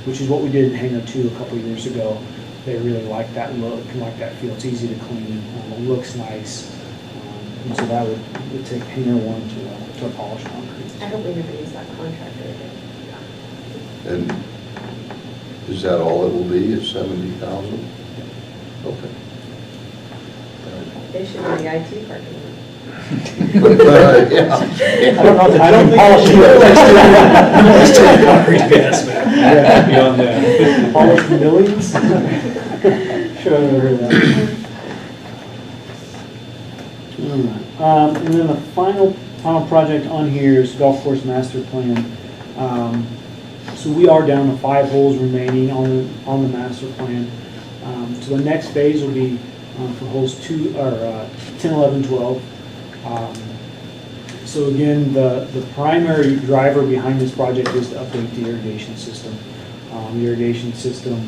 which is what we did in Hangar 2 a couple of years ago. They really like that look and like that feel. It's easy to clean. It looks nice. And so that would take Hangar 1 to a polished concrete. I hope we never use that contractor again. And is that all it will be, is 70,000? Okay. They should do the IT parking lot. Yeah. I don't think polish Yeah, beyond that. Polish millions? Should have never heard that. And then the final project on here is golf course master plan. So we are down to 5 holes remaining on the master plan. So the next phase will be for holes 10, 11, 12. So again, the primary driver behind this project is to update the irrigation system. The irrigation system,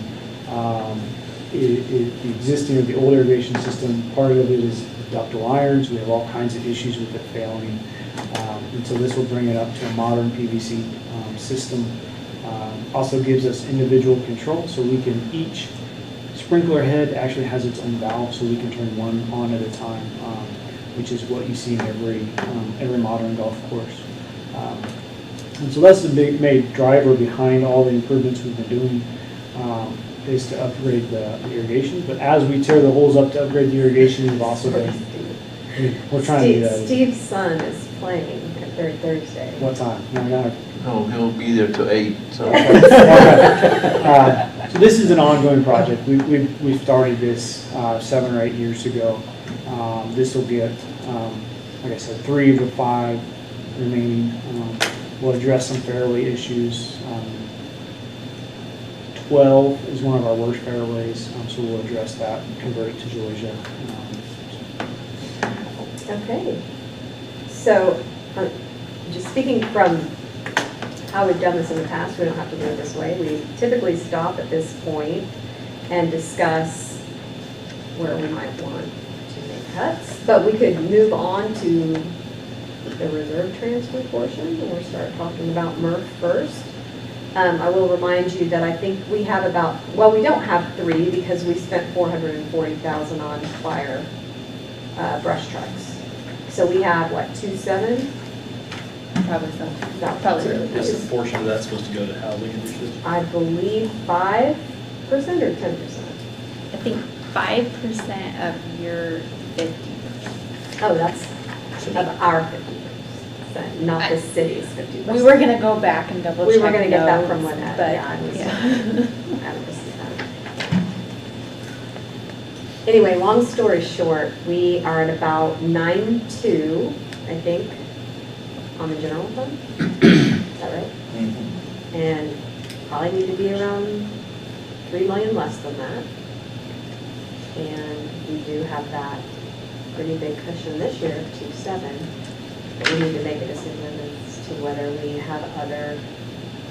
the existing of the old irrigation system, part of it is ductile irons. We have all kinds of issues with it failing. And so this will bring it up to a modern PVC system. Also gives us individual control, so we can, each sprinkler head actually has its own valve, so we can turn one on at a time, which is what you see in every modern golf course. And so that's the big main driver behind all the improvements we've been doing, is to upgrade the irrigation. But as we tear the holes up to upgrade the irrigation, we've also been, we're trying to do that. Steve's son is playing every Thursday. What time? No, he'll be there till 8, so. So this is an ongoing project. We've started this 7 or 8 years ago. This will get, like I said, 3 of the 5 remaining. We'll address some fairway issues. 12 is one of our worst fairways, so we'll address that and convert it to Georgia. Okay. So, just speaking from how we've done this in the past, we don't have to do it this way. We typically stop at this point and discuss where we might want to make cuts, but we could move on to the reserve transfer portion or start talking about MERF first. I will remind you that I think we have about, well, we don't have 3 because we spent $440,000 on fire brush trucks. So we have, what, 2.7? Probably so. About Probably. What's the portion of that supposed to go to housing initiatives? I believe 5% or 10%. I think 5% of your 50%. Oh, that's of our 50%, not the city's 50%. We were gonna go back and double check. We were gonna get that from notes, Lynette, but yeah, I was- yeah. I was- Anyway, long story short, we are at about 9.2, I think, on the general fund. Is that right? And probably need to be around 3 million less than that. And we do have that pretty big cushion this year of 2.7. But we need to make a decision as to whether we have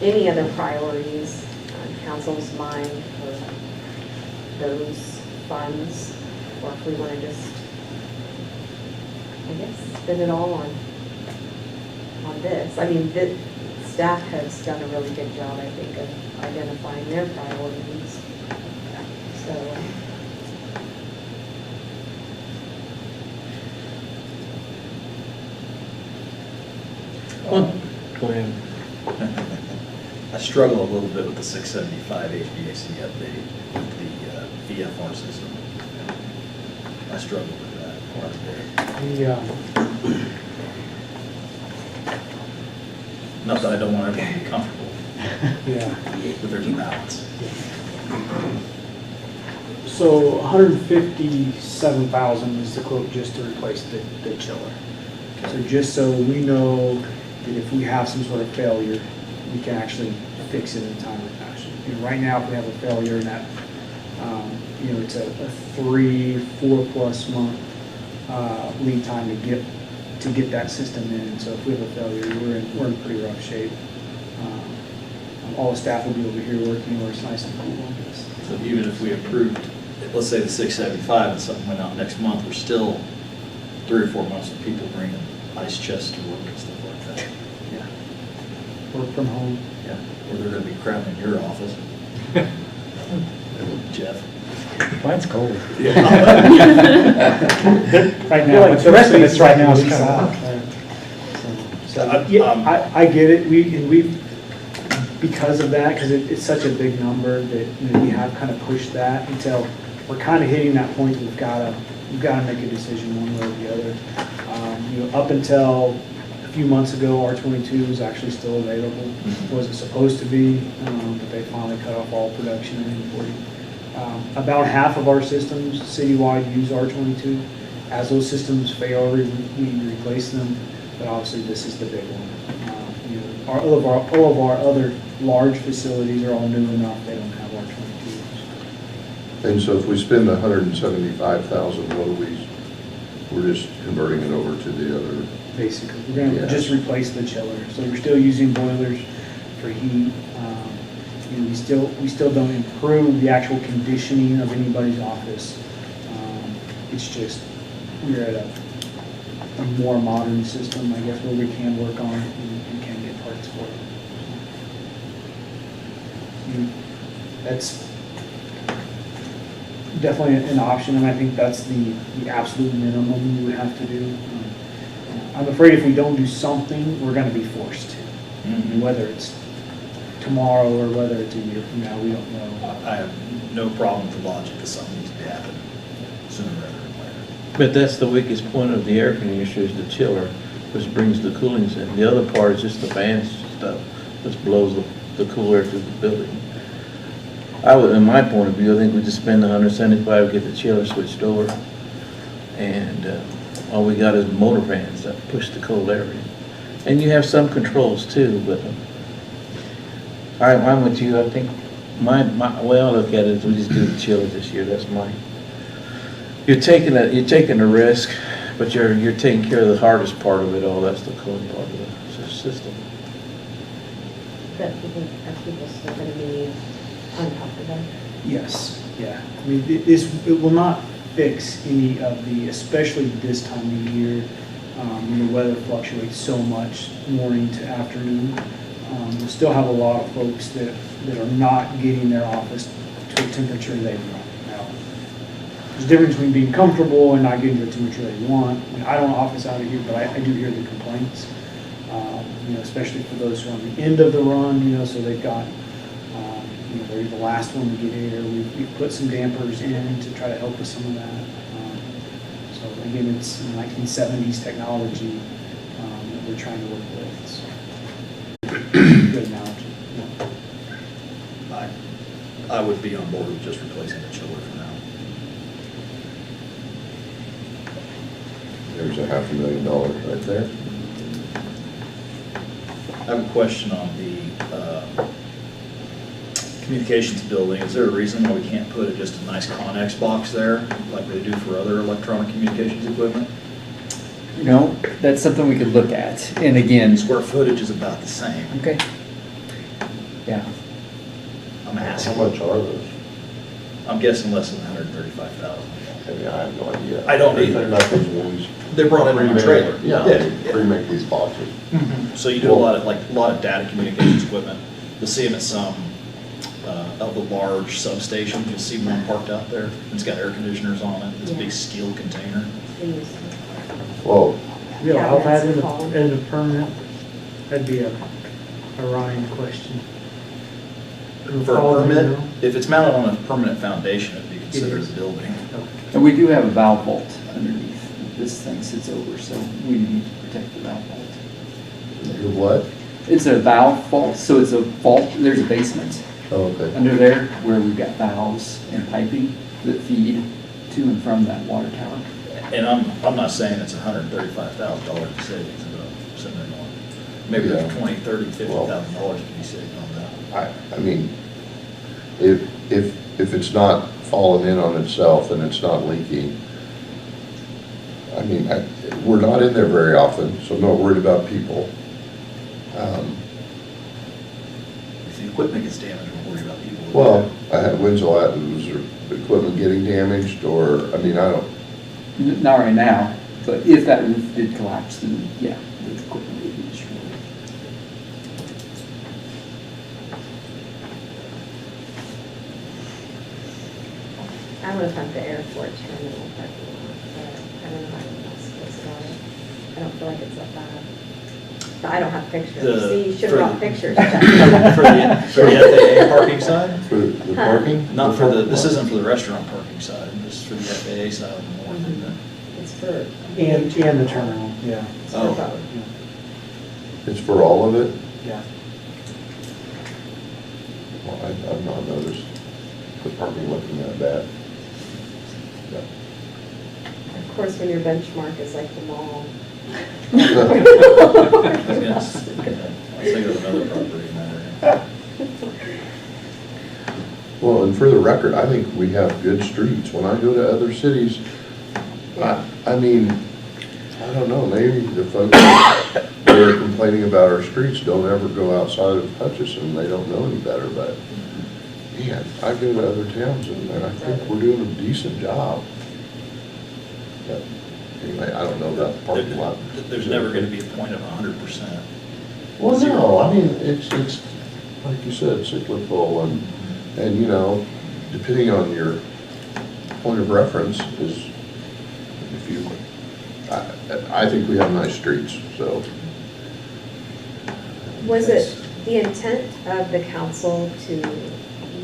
any other priorities on council's mind for those funds, or if we want to just, I guess, spend it all on this. I mean, the staff has done a really good job, I think, of identifying their priorities. So, Well, go ahead. I struggle a little bit with the 675 HVAC update with the VFR system. I struggle with that quite a bit. Not that I don't want everyone to be comfortable, but there's a balance. So 157,000 is the quote just to replace the chiller. So just so we know that if we have some sort of failure, we can actually fix it in a timely fashion. Right now, if we have a failure in that, it's a 3-4+ month lead time to get that system in. So if we have a failure, we're in pretty rough shape. All the staff will be over here working where it's nice and cool on this. So even if we approved, let's say the 675 and something went out next month, we're still 3 or 4 months of people bringing ice chests to work and stuff like that. Yeah. Work from home. Yeah, or they're gonna be crowding your office. Jeff. Mine's cold. Yeah. Right now, but the rest of it's right now is kind of hot. Yeah, I get it. We've because of that, because it's such a big number that we have kind of pushed that until we're kind of hitting that point. We've got to make a decision one way or the other. Up until a few months ago, R22 was actually still available. It wasn't supposed to be, but they finally cut off all production and importing. About half of our systems citywide use R22. As those systems fail, we replace them. But obviously, this is the big one. All of our other large facilities are all new enough; they don't have R22s. And so if we spend 175,000, what do we're just converting it over to the other? Basically, we're going to Yeah. just replace the chiller. So we're still using boilers for heat. We still don't improve the actual conditioning of anybody's office. It's just we're at a more modern system, I guess, where we can work on it and can get parts for it. That's definitely an option, and I think that's the absolute minimum we would have to do. I'm afraid if we don't do something, we're going to be forced to. Whether it's tomorrow or whether it's a year from now, we don't know. I have no problem with the logic that something needs to happen sooner rather than later. But that's the weakest point of the air conditioner is the chiller, which brings the coolings in. The other part is just the fan stuff, which blows the cool air through the building. In my point of view, I think we just spend the 175, get the chiller switched over, and all we got is motor fans that push the cold air in. And you have some controls too, but I'm with you. I think my way I look at it is we just do the chiller this year. That's mine. You're taking a risk, but you're taking care of the hardest part of it all. That's the cooling part of the system. but are people still going to be uncomfortable? Yes, yeah. I mean, it will not fix any of the, especially this time of year, when the weather fluctuates so much morning to afternoon. We'll still have a lot of folks that are not getting their office to a temperature they want. Now, there's a difference between being comfortable and not getting to the temperature they want. I mean, I don't office out of here, but I do hear the complaints, especially for those who are on the end of the run, so they've got, they're the last one to get air. We've put some dampers in to try to help with some of that. So again, it's 1970s technology that we're trying to work with. So. Good analogy. I would be on board with just replacing the chiller for now. There's $500,000 right there. I have a question on the communications building, is there a reason why we can't put just a nice Connex box there, like they do for other electronic communications equipment? You know, that's something we could look at. And again, Square footage is about the same. okay. Yeah. I'm How asking. much are those? I'm guessing less than 135,000. I mean, I have no idea. I don't either. They're not those ones. They're brought in on a Pre-made. trailer. Yeah, Yeah, they yeah. pre-make these boxes. So you do a lot of data communications equipment. You'll see them at some of the large substations. You'll see one parked out there. It's got air conditioners on it. It's a Yeah. big steel container. We use Well, You allow that cabinets, we call them. in a permanent? That'd be a Ryan question. For a Follow them, permit, you know? if it's mounted on a permanent foundation, it'd be considered is. a building. And we do have a valve vault underneath. This thing sits over, so we need to protect the valve vault. the what? It's a valve vault, so it's a vault, there's a basement Oh, okay. under there where we've got valves and piping that feed to and from that water tower. And I'm not saying it's $135,000 in savings, but I'm sitting there going, maybe there's Yeah. $20,000, $30,000, $50,000 to be saved on that. I mean, if it's not falling in on itself and it's not leaking, I mean, we're not in there very often, so I'm not worried about people. If the equipment gets damaged, we're worried about people. Well, when's the last, was there equipment getting damaged, or, I mean, I don't, Not right now, but if that roof did collapse, then yeah, the equipment would be destroyed. I was at the airport terminal parking lot, but I don't know how anyone else feels about it. I don't feel like it's that bad. But I don't have pictures. The- See, you should for have brought the- pictures. For the FAA parking side? for the Huh? parking? Not for the, this isn't for the restaurant parking side, this is for the FAA side of the north, isn't it? It's for. And the terminal, yeah. It's for Oh. both. It's for all of it? Yeah. Well, I've not noticed the parking looking that bad. Yeah. Of course, when your benchmark is like the mall. I was thinking of another property in that area. Well, and for the record, I think we have good streets. When I go to other cities, I mean, I don't know, maybe the folks that are complaining about our streets don't ever go outside of Hutchinson. They don't know any better, but man, I go to other towns and I think we're doing a decent job. But anyway, I don't know about the parking lot. There's never gonna be a point of 100%. Well, no, I mean, it's, like you said, cyclical and, you know, depending on your point of reference is, if you, I think we have nice streets, so. Was it the intent of the council to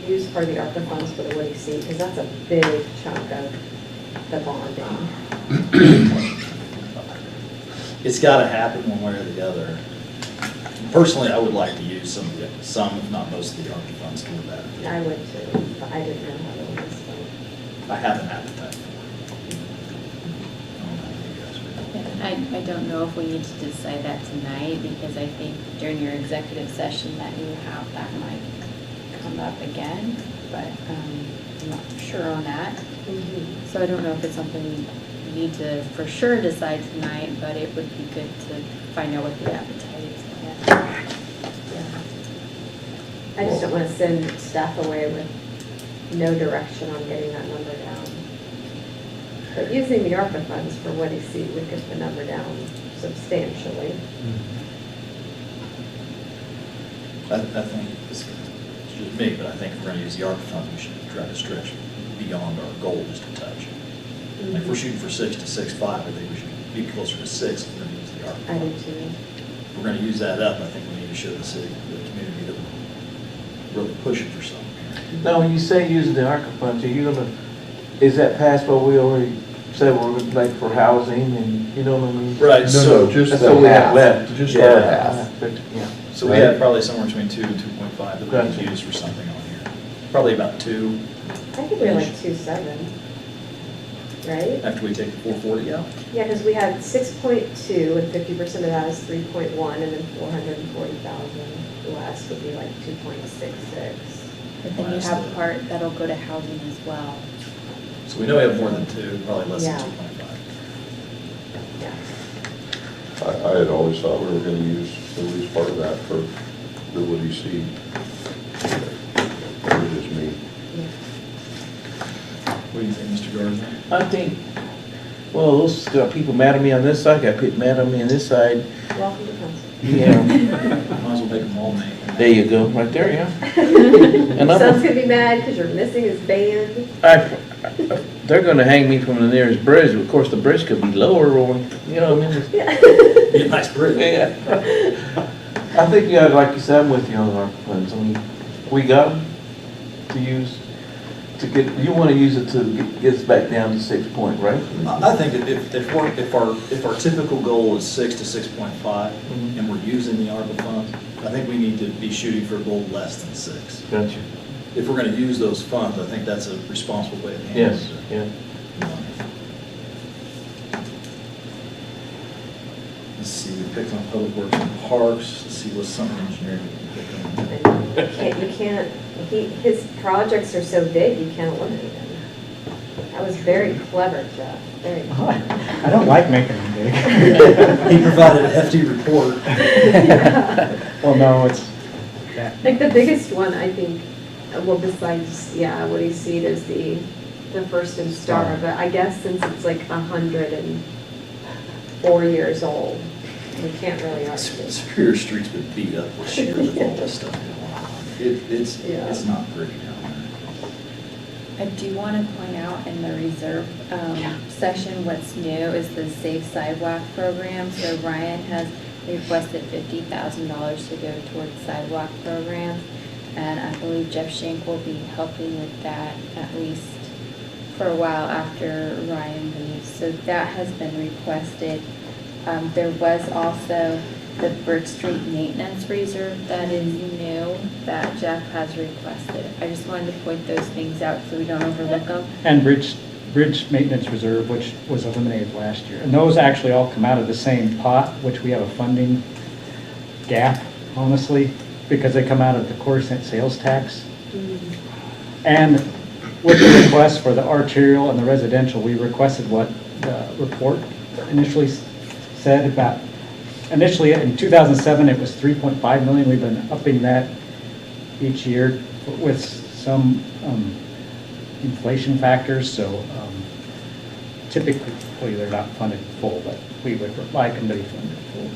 use part of the ARPA funds for the Woody Seat? Because that's a big chunk of the bonding. It's gotta happen one way or the other. Personally, I would like to use some, if not most of the ARPA funds toward that. I would too, but I didn't know how to list them. I have an appetite for it. I don't know how you guys feel. I don't know if we need to decide that tonight, because I think during your executive session that you have, that might come up again, but I'm not sure on that. So I don't know if it's something we need to for sure decide tonight, but it would be good to find out what the appetite is. I just don't want to send staff away with no direction on getting that number down. But using the ARPA funds for Woody Seat would get the number down substantially. I think, it's just me, but I think if we're gonna use the ARPA funds, we should try to stretch beyond our goal just a touch. Like, if we're shooting for 6 to 6.5, I think we should be closer to 6 if we're gonna use the ARPA I do funds. too. If we're gonna use that up, I think we need to show the city, the community that we're really pushing for something here. Now, when you say using the ARPA funds, are you gonna, is that past what we already said we're like for housing and, you know what I mean? Right, No, just That's the what we have half. left. Just Yeah, our half. Yeah. so we have probably somewhere between 2 and 2.5 that we Gotcha. can use for something on here. Probably about 2 I think we had like 2.7, right? after we take the 440 out. Yeah, because we had 6.2 and 50% of that is 3.1 and then 440,000 less would be like 2.66. But then you have part that'll go to housing as well. So we know we have more than two, probably less than Yeah. 2.5. Yeah. I had always thought we were gonna use at least part of that for the Woody seed. Maybe it's me. What do you think, Mr. Gardner? I think, well, those got people mad at me on this side, got people mad at me on this side. Welcome to council. Yeah, Might as well make them all make. there you go, right there, yeah. And Son's I'm, gonna be mad because you're missing his band. they're gonna hang me from the nearest bridge. Of course, the bridge could be lower, or, you know what I mean? Be a nice bridge. Yeah. I think, yeah, like you said, I'm with you on our funds. I mean, we got them to use, to get, you want to use it to get us back down to 6 point, right? I think that if our typical goal is 6 to 6.5, and we're using the ARPA funds, I think we need to be shooting for a goal less than 6. Gotcha. If we're gonna use those funds, I think that's a responsible way of handling it. Yes, yeah. Let's see, we picked on public works and parks, let's see what's something engineering we can pick on. You can't, his projects are so big, you can't eliminate them. That was very clever, Jeff, very clever. I don't like making them big. He provided a hefty report. Well, no, it's that. Like the biggest one, I think, well, besides, Woody Seed is the first in Star, but I guess since it's like 104 years old, we can't really argue. Superior Street's been beat up this year with all this stuff going on. It's not pretty down I do want to point out in the reserve section, what's new is the Safe Sidewalk program. So Ryan has requested $50,000 to go towards sidewalk program. And I believe Jeff Shank will be helping with that at least for a while after Ryan leaves. So that has been requested. There was also the Brick Street Maintenance Reserve that is new that Jeff has requested. I just wanted to point those things out so we don't overlook them. And bridge maintenance reserve, which was eliminated last year. And those actually all come out of the same pot, which we have a funding gap, honestly, because they come out of the quarter cent sales tax. And with the request for the arterial and the residential, we requested what the report initially said about, initially in 2007, it was 3.5 million. We've been upping that each year with some inflation factors, so typically they're not funded full, but we would like them to be funded full,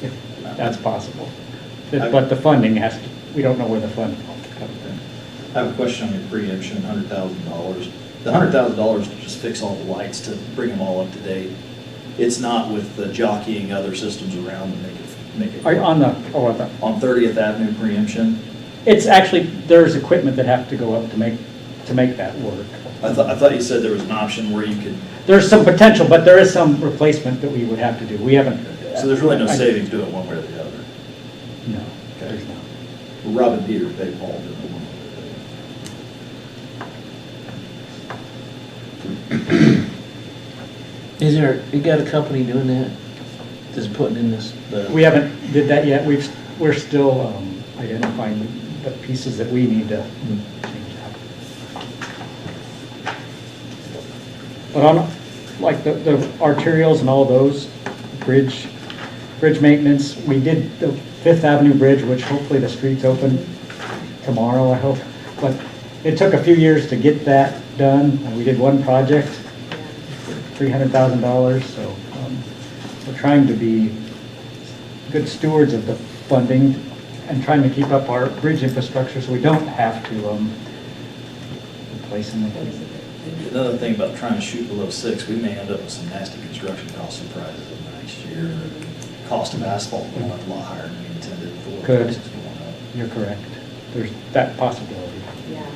if that's possible. But the funding has to, we don't know where the funding will come from. I have a question on your preemption, $100,000. The $100,000 to just fix all the lights, to bring them all up to date. It's not with the jockeying other systems around to make it. Are you on the, On 30th Avenue preemption? it's actually, there's equipment that have to go up to make that work. I thought you said there was an option where you could, There's some potential, but there is some replacement that we would have to do. We haven't. so there's really no savings doing it one way or the other. No, there's not. Rob and Peter pay Paul doing it one way Is there, you got a company doing that? Just putting in this, We haven't did that yet. We're still identifying the pieces that we need to change out. But on, like the arterials and all those, bridge maintenance, we did the Fifth Avenue Bridge, which hopefully the street's open tomorrow, I hope. But it took a few years to get that done, and we did one project, $300,000, so we're trying to be good stewards of the funding and trying to keep up our bridge infrastructure so we don't have to replace anything. Another thing about trying to shoot below 6, we may end up with some nasty construction cost surprises in the next year. Cost of asphalt going up a lot higher than we intended for. Could. Prices going up. You're correct. There's that possibility. Yeah.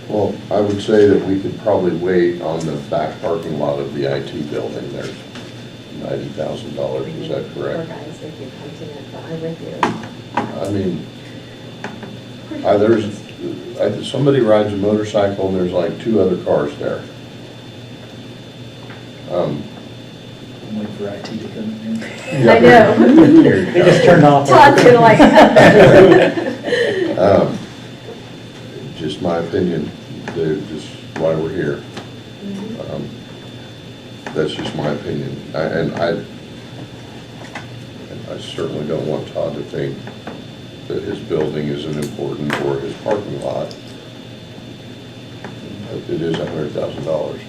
Well, I would say that we could probably wait on the back parking lot of the IT building. There's $90,000, is that Poor correct? guys, they keep hunting it, but I'm with you. I mean, somebody rides a motorcycle and there's like 2 other cars there. I'm waiting for IT to come in. I know. They just turned off. Todd's gonna like. Just my opinion, just why we're here. That's just my opinion. And I certainly don't want Todd to think that his building isn't important or his parking lot. But it is $100,000.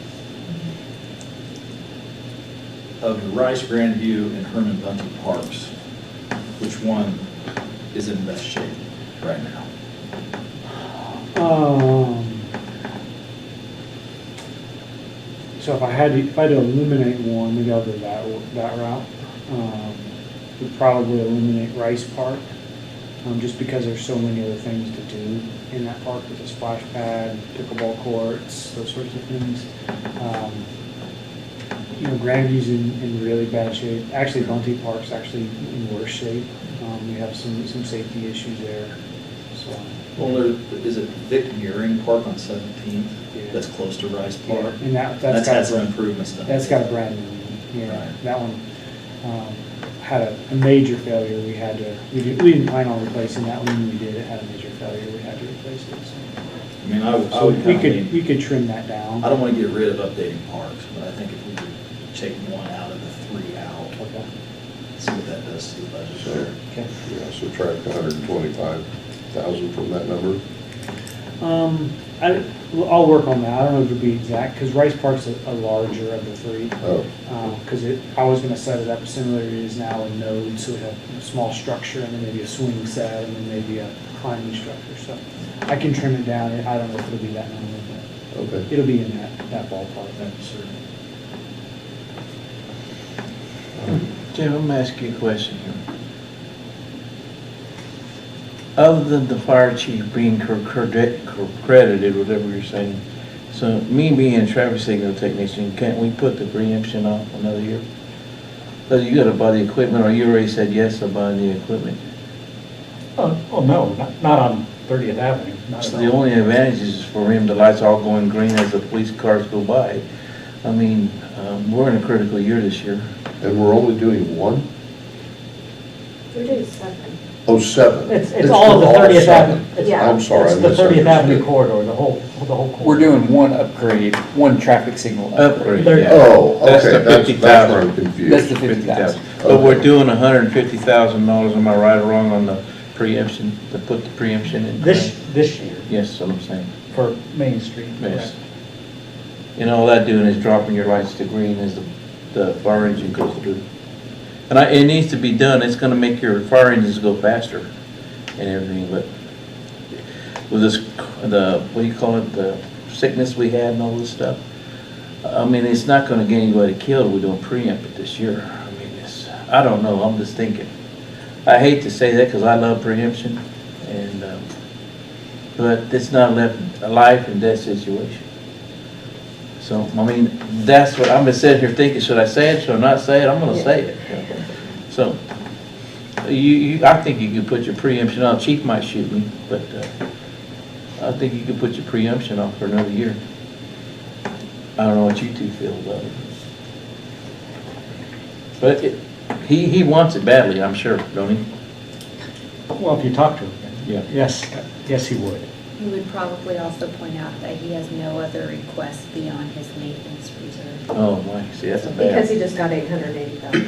Of the Rice, Grandview, and Herman Bunty parks, which one is in best shape right now? So if I had to eliminate one, maybe I'll go that route. Would probably eliminate Rice Park, just because there's so many other things to do in that park with a splash pad, pickleball courts, those sorts of things. Grandview's in really bad shape. Actually, Bunty Park's actually in worse shape. We have some safety issues there, so. Well, is it Vic Gearing Park on 17th? Yeah. That's close to Rice Yeah, Park? and that's That's got had some improvements done. That's got a brand new one, yeah. Right. That one had a major failure. We didn't plan on replacing that one. When we did, it had a major failure. We had to replace it. So. I mean, I would So kind of we could trim that down. I don't want to get rid of updating parks, but I think if we could take one out of the three out, Okay. see what that does to the budget So, there. Okay. yeah, subtract 125,000 from that number. I'll work on that. I don't know if it'll be exact, because Rice Park's a larger of the three. Oh, Because I was going to set it up similar to it is now in nodes, so we have a small structure and then maybe a swing set and then maybe a climbing structure. So I can trim it down. I don't know if it'll be that number, but okay. it'll be in that ballpark. That's certain. Jim, I'm gonna ask you a question here. Other than the fire chief being credited, whatever you're saying, so me being a traffic signal technician, can't we put the preemption off another year? Because you gotta buy the equipment, or you already said yes to buying the equipment. Oh, no, not on 30th Avenue. Not at So the all. only advantage is for him, the lights all going green as the police cars go by. I mean, we're in a critical year this year. And we're only doing one? We're doing 7. Oh, 7. It's all of the for 30th 7. Avenue. It's- Yeah. I'm sorry, I It's the 30th Avenue misunderstood. corridor, the whole corridor. We're doing one upgrade, one traffic signal upgrade. Upgrade, yeah. Oh, That's okay, the that's 50,000. where I'm That's confused. the 50,000. But we're doing $150,000, am I right or wrong on the preemption, to put the preemption in? This year, Yes, that's what I'm saying, for Main Street. yes. And all that doing is dropping your lights to green as the fire engine goes through. And it needs to be done, it's gonna make your fire engines go faster and everything, but with this, what do you call it, the sickness we had and all this stuff, I mean, it's not gonna get anybody killed if we don't preempt it this year. I mean, I don't know, I'm just thinking. I hate to say that because I love preemption, and, but it's not a life and death situation. So, I mean, that's what, I'm just sitting here thinking, should I say it, should I not say it? I'm gonna say it. So, I think you could put your preemption on, chief might shoot me, but, I think you could put your preemption off for another year. I don't know what you two feel about it. But he wants it badly, I'm sure, don't he? Well, if you talk to him, Yeah. yes, he would. He would probably also point out that he has no other requests beyond his maintenance reserve. Oh, my, see, that's a bad. Because he just got 880,000.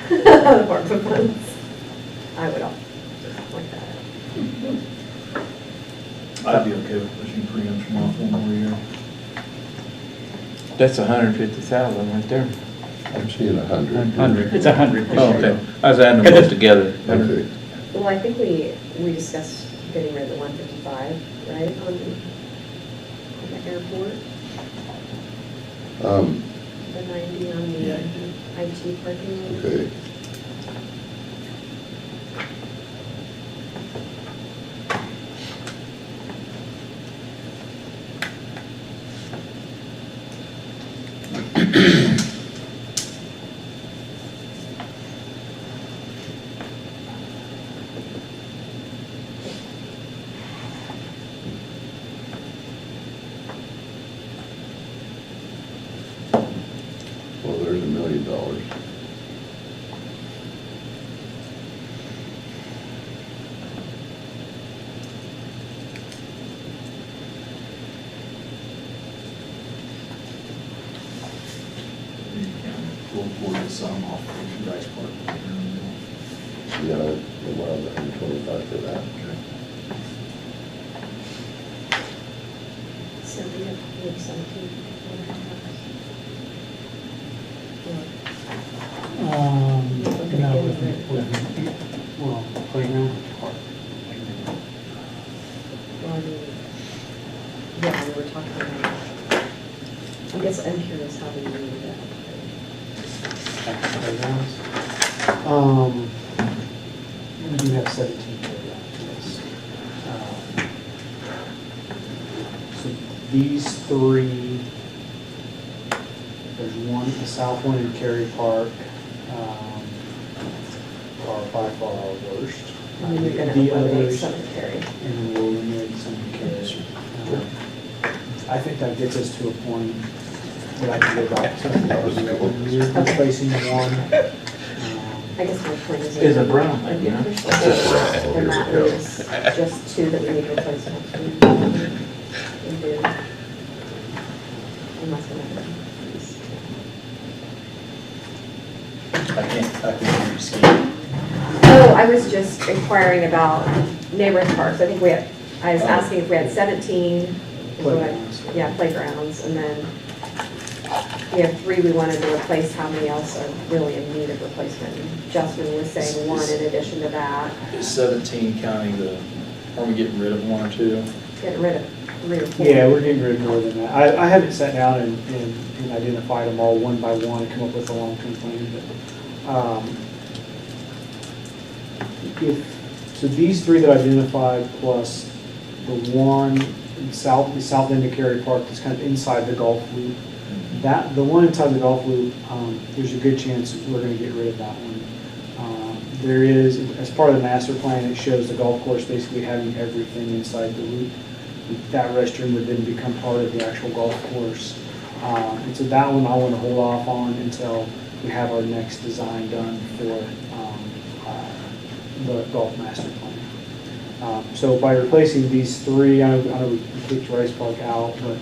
The ARPA funds. I would all like that. I'd be okay with pushing preemption off one more year. That's 150,000 right there. I'm seeing 100. 100, it's 100 this Oh, year. okay. I was adding them both together. Okay. Well, I think we discussed getting rid of the 155, right, on the airport, the 90 on the Yeah. IT parking lot. Okay. Well, there's $1 million. we'll get some off of Rice Park. Yeah, around 125 for that. So we have 17. Well, playground. Well, I mean, yeah, we were talking about, I guess I'm curious how we do that. Playgrounds. We do have 17 playgrounds, yes. So these three, there's one, the south one in Cary Park, are by far our worst. And then you're gonna The eliminate others- some carry. And then we'll eliminate some in Cary. I think that gets us to a point that I can go back to. You're replacing one. I guess my point is. Is a brown light, yeah. And that is just two that we need replacement. We do. Unless we have these. I can't hear you, Steve. Oh, I was just inquiring about neighborhood parks. I think I was asking if we had 17. is what I- Playgrounds. Yeah, playgrounds, and then we have 3 we wanted to replace. How many else are really in need of replacement? Justin was saying 1 in addition to that. Is 17 counting are we getting rid of 1 or 2? Getting rid of 3 or 4. Yeah, we're getting rid of more than that. I haven't sat down and identified them all one by one and come up with a long-term plan, but, so these 3 that I identified plus the one in the south end of Cary Park that's kind of inside the golf loop, the one inside the golf loop, there's a good chance we're gonna get rid of that one. There is, as part of the master plan, it shows the golf course basically having everything inside the loop. That restroom would then become part of the actual golf course. And so that one I want to hold off on until we have our next design done for the golf master plan. So by replacing these 3, I know we kicked Rice Park out, but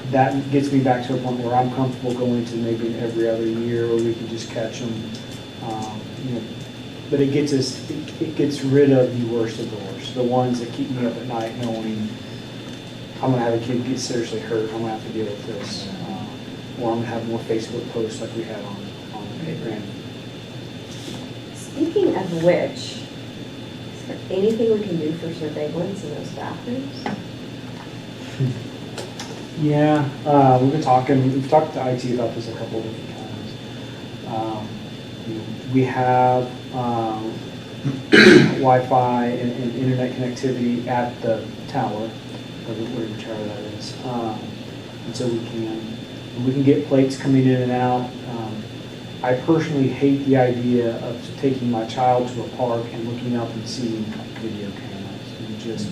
that gets me back to a point where I'm comfortable going to maybe an every other year where we can just catch them. But it gets rid of the worst of the worst, the ones that keep me up at night knowing I'm gonna have a kid get seriously hurt, I'm gonna have to deal with this. Or I'm gonna have more Facebook posts like we had on the playground. Speaking of which, is there anything we can do for surveillance in those bathrooms? Yeah, we've talked to IT about this a couple of different times. We have Wi-Fi and internet connectivity at the tower, whatever tower that is. And so we can get plates coming in and out. I personally hate the idea of taking my child to a park and looking up and seeing video cameras.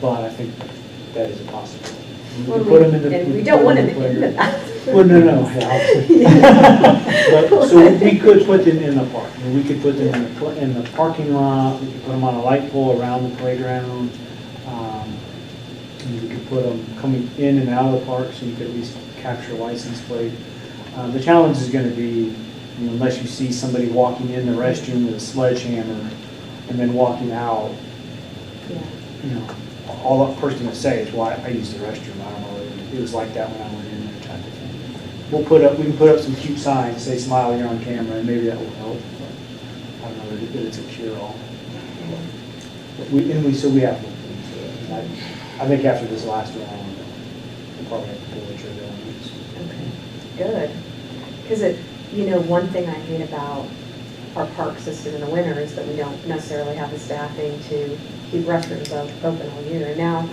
But I think that is a possibility. Well, put them in the. and we don't want them in the bathroom. Well, no. But, so we could put them in the park. I mean, we could put them in the parking lot. We could put them on a light pole around the playground. And we could put them coming in and out of the park so you could at least capture a license plate. The challenge is going to be, unless you see somebody walking in the restroom with a sledgehammer and then walking out, Yeah. all that person will say is, well, I used the restroom, I don't know, it was like that when I went in there type of thing. We can put up some cute signs, say smile, you're on camera, and maybe that will help, but I don't know that it's a cure-all. So we have looked into it. I think after this last round, we'll probably have to pull the trigger on this. Okay, good. Because one thing I hate about our park system in the winter is that we don't necessarily have the staffing to keep restrooms open all year. And now,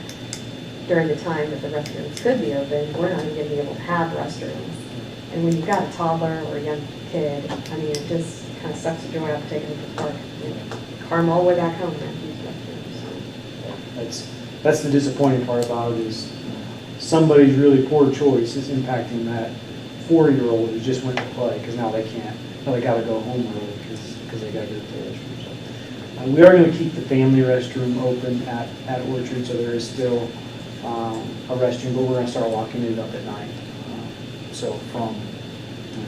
during the time that the restrooms could be open, we're not even going to be able to have restrooms. And when you've got a toddler or a young kid, I mean, it just kind of sucks the joy out of taking them to the park. Car them all the way back home and have to use restrooms. That's the disappointing part about it is somebody's really poor choice is impacting that 4-year-old who just went to play because now they can't. Now they got to go home early because they got to go to the restroom. So, we are going to keep the family restroom open at Orchard, so there is still a restroom, but we're going to start locking it up at night. So from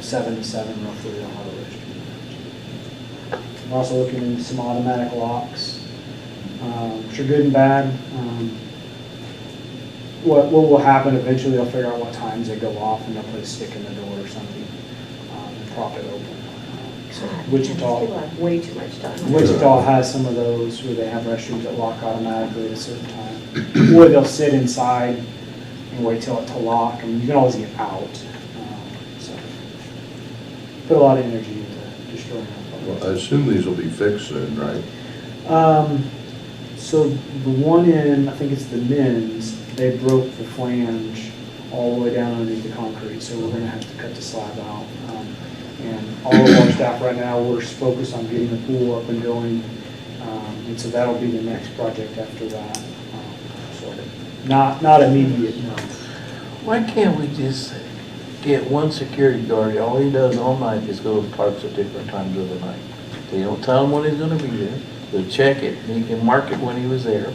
7 to 7 roughly, they'll have a register. We're also looking into some automatic locks, which are good and bad. What will happen eventually, they'll figure out what times they go off and they'll put a stick in the door or something and prop it open. So People Wichita, have way too much time. Wichita has some of those where they have restrooms that lock automatically at a certain time. Or they'll sit inside and wait till it to lock, and you can always get out. So put a lot of energy into destroying that. Well, I assume these will be fixed soon, right? So the one in, I think it's the men's, they broke the flange all the way down underneath the concrete, so we're gonna have to cut the slab out. And all of our staff right now, we're focused on getting the pool up and going. And so that'll be the next project after that. So not immediate, no. Why can't we just get one security guard, all he does all night is go to parks at different times of the night? They don't tell him when he's gonna be there, they check it, and he can mark it when he was there.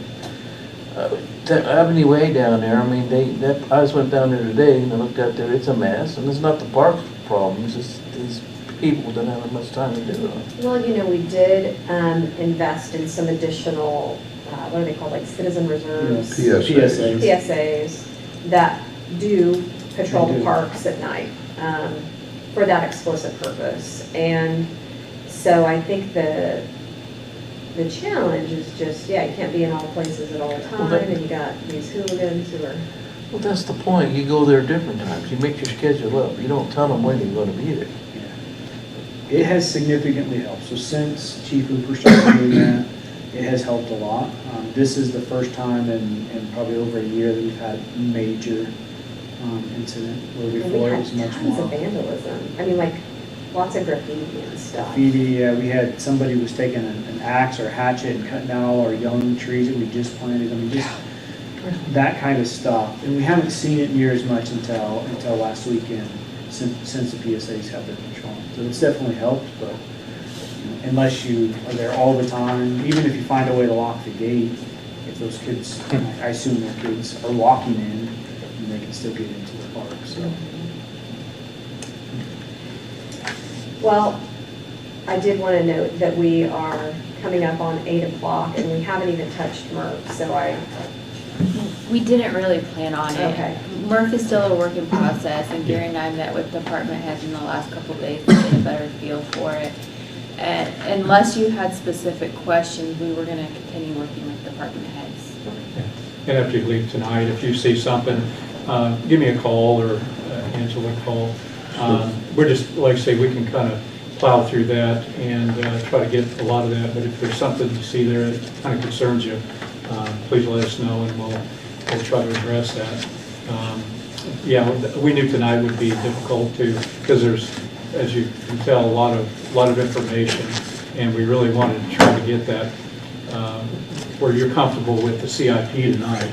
That Avenue Way down there, I mean, I just went down there today and I looked out there, it's a mess, and it's not the park's problem, it's just these people don't have much time to do it. Well, you know, we did invest in some additional, what are they called, like citizen reserves? PSAs. PSAs that do patrol They the do. parks at night for that explicit purpose. And so I think the challenge is just, you can't be in all places at all time, and you got these hooligans who are. Well, that's the point, you go there different times, you make your schedule up, you don't tell them when you're gonna be there. It has significantly helped. So since Chief Hooper started doing that, it has helped a lot. This is the first time in probably over a year that we've had major incident, where And we before it had was much tons more. of vandalism. I mean, like, lots of graffiti and stuff. Graffiti, we had somebody was taking an axe or a hatchet and cutting down all our young trees that we just planted. I mean, just that kind of stuff. And we haven't seen it near as much until last weekend, since the PSAs have been patrolling. So it's definitely helped, but unless you are there all the time, even if you find a way to lock the gate, if those kids, I assume their kids are walking in, and they can still get into the park, so. Well, I did want to note that we are coming up on 8 o'clock, and we haven't even touched MERF, so We didn't really plan on it. Okay. MERF is still a work in process, and Gary and I met with department heads in the last couple of days to get a better feel for it. And unless you had specific questions, we were gonna continue working with department heads. And after you leave tonight, if you see something, give me a call or Angela a call. We're just, like I say, we can kind of plow through that and try to get a lot of that, but if there's something you see there that kind of concerns you, please let us know and we'll try to address that. Yeah, we knew tonight would be difficult too, because there's, as you can tell, a lot of information, and we really wanted to try to get that where you're comfortable with the CIP tonight,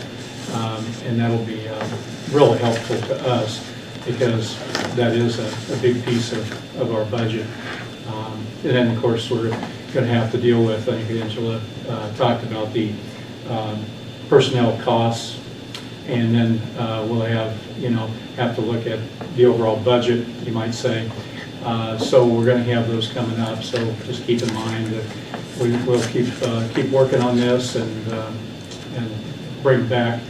and that'll be really helpful to us because that is a big piece of our budget. And then, of course, we're going to have to deal with, I think Angela talked about the personnel costs, and then we'll have to look at the overall budget, you might say. So we're going to have those coming up, so just keep in mind that we'll keep working on this and bring back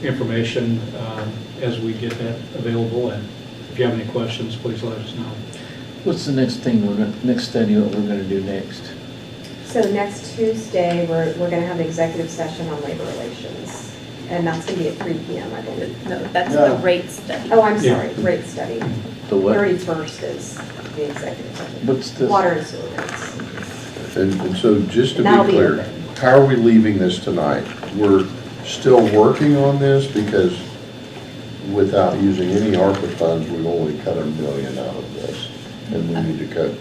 information as we get that available. And if you have any questions, please let us know. What's the next thing next study, what we're gonna do next? So next Tuesday, we're going to have an executive session on labor relations, and that's going to be at 3 p.m., I believe. No, that's the rate study. Oh, I'm Yeah. sorry, rate study. The what? 31st is the executive session. What's the? Water and sewer rates. And so just to And that'll be be clear, open. how are we leaving this tonight? We're still working on this because without using any ARPA funds, we've only cut $1 million out of this. And we need to cut.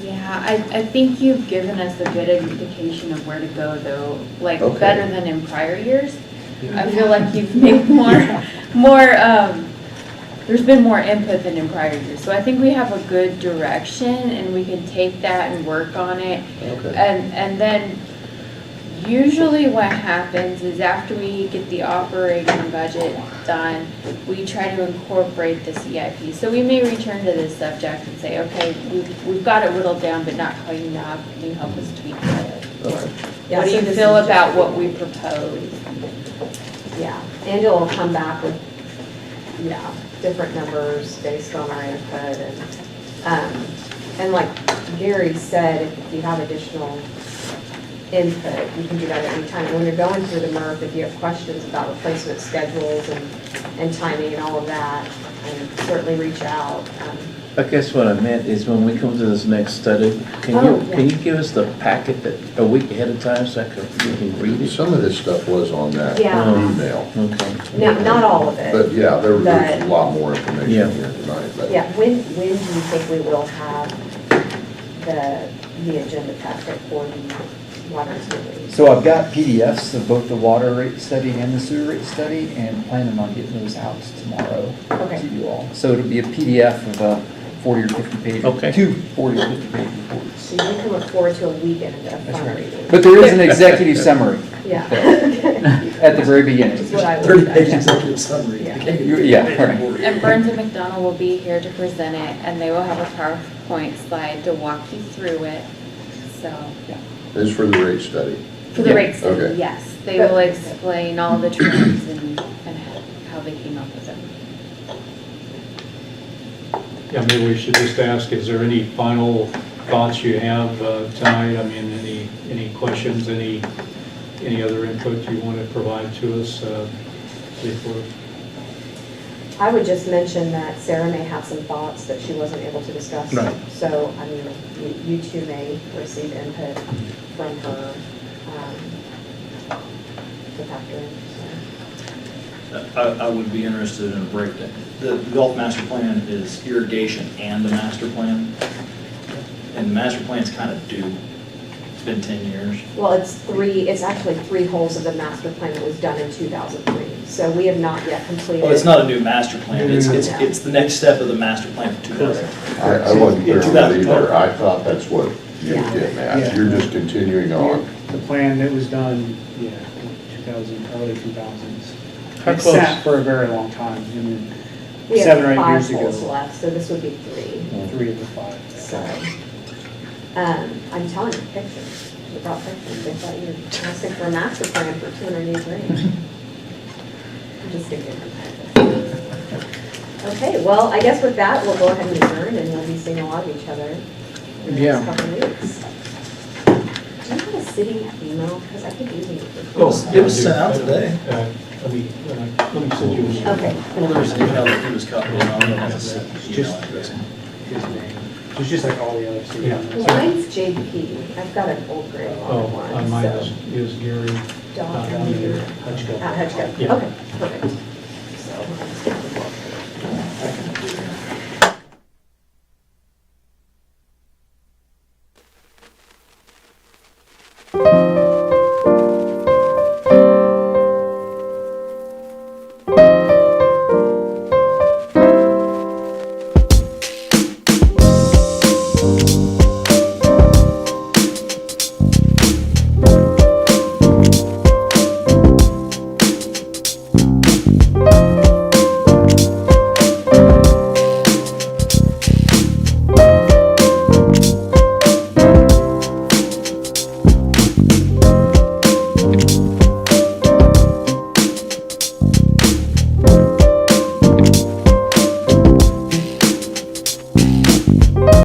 Yeah, I think you've given us a good indication of where to go though, like Okay. better than in prior years. I feel like you've made there's been more input than in prior years. So I think we have a good direction and we can take that and work on it. Okay. And then Usually what happens is after we get the operating budget done, we try to incorporate the CIP. So we may return to this subject and say, okay, we've got it whittled down, but not quite enough. Can you help us tweak it? Or Yeah, what do so you this feel is about just- what we propose? Yeah, Angela will come back with, different numbers based on our input and like Gary said, if you have additional input, you can do that at any time. And when you're going through the MERF, if you have questions about replacement schedules and timing and all of that, certainly reach out. I guess what I meant is when we come to this next study, can you give us the packet that, a week ahead of time so we can read it? Some of this stuff was on that Yeah. email. Okay. No, not all of it. But yeah, there's But- a lot more information Yeah. here tonight. But Yeah, when do you think we will have the agenda packet for the water utilities? So I've got PDFs of both the water rate study and the sewer rate study, and planning on getting those out tomorrow Okay. to you all. So it'll be a PDF of a 40 or 50 page, Okay. 2 40 or 50 page reports. So you can look forward to a weekend of That's fun right. reading. But there is an executive summary Yeah. at the very beginning. Which is what I would 30-page say. executive summary. Yeah. Yeah, right. And Burns and McDonald will be here to present it, and they will have a PowerPoint slide to walk you through it. So, this is for the rate study. for the Yeah, rate study, okay. yes, they will explain all the trends and how they came up with them. Yeah, maybe we should just ask, is there any final thoughts you have tonight? I mean, any questions, any other input you want to provide to us before? I would just mention that Sarah may have some thoughts that she wasn't able to discuss. Right. So, I mean, you two may receive input from her to factor in. I would be interested in a breakdown. The Gulf Master Plan is irrigation and a master plan. And the master plan's kind of due. It's been 10 years. Well, it's actually 3 holes of the master plan that was done in 2003. So we have not yet completed. Well, it's not a new master plan. It's No. it's the next step of the master plan for 2000. I wasn't Yeah, clear on it 2012. either. I thought that's what you were Yeah. getting at. Yeah. You're just continuing on. The plan that was done, 2000, early 2000s. How It close? sat for a very long time, I mean, We 7 or have 8 5 years holes ago. left, so this would be 3. 3 of the 5. So, I'm telling you, pictures, without pictures, they thought you were asking for a master plan for $280,000. I'm just kidding. Okay, well, I guess with that, we'll go ahead and adjourn, and we'll be seeing a lot of each other in the Yeah. next couple of weeks. Do you have a city email? Because I could use it. It was sent out today. Let me send you this. Okay. Well, there's an email that he was copied on. It has a email Just- address. His name. It's just like all the other city Yeah. emails. Mine's JP. I've got an old gray Oh, one, mine so. is Gary. Dot Hutchco. At Hutchco. Yeah. Okay, perfect.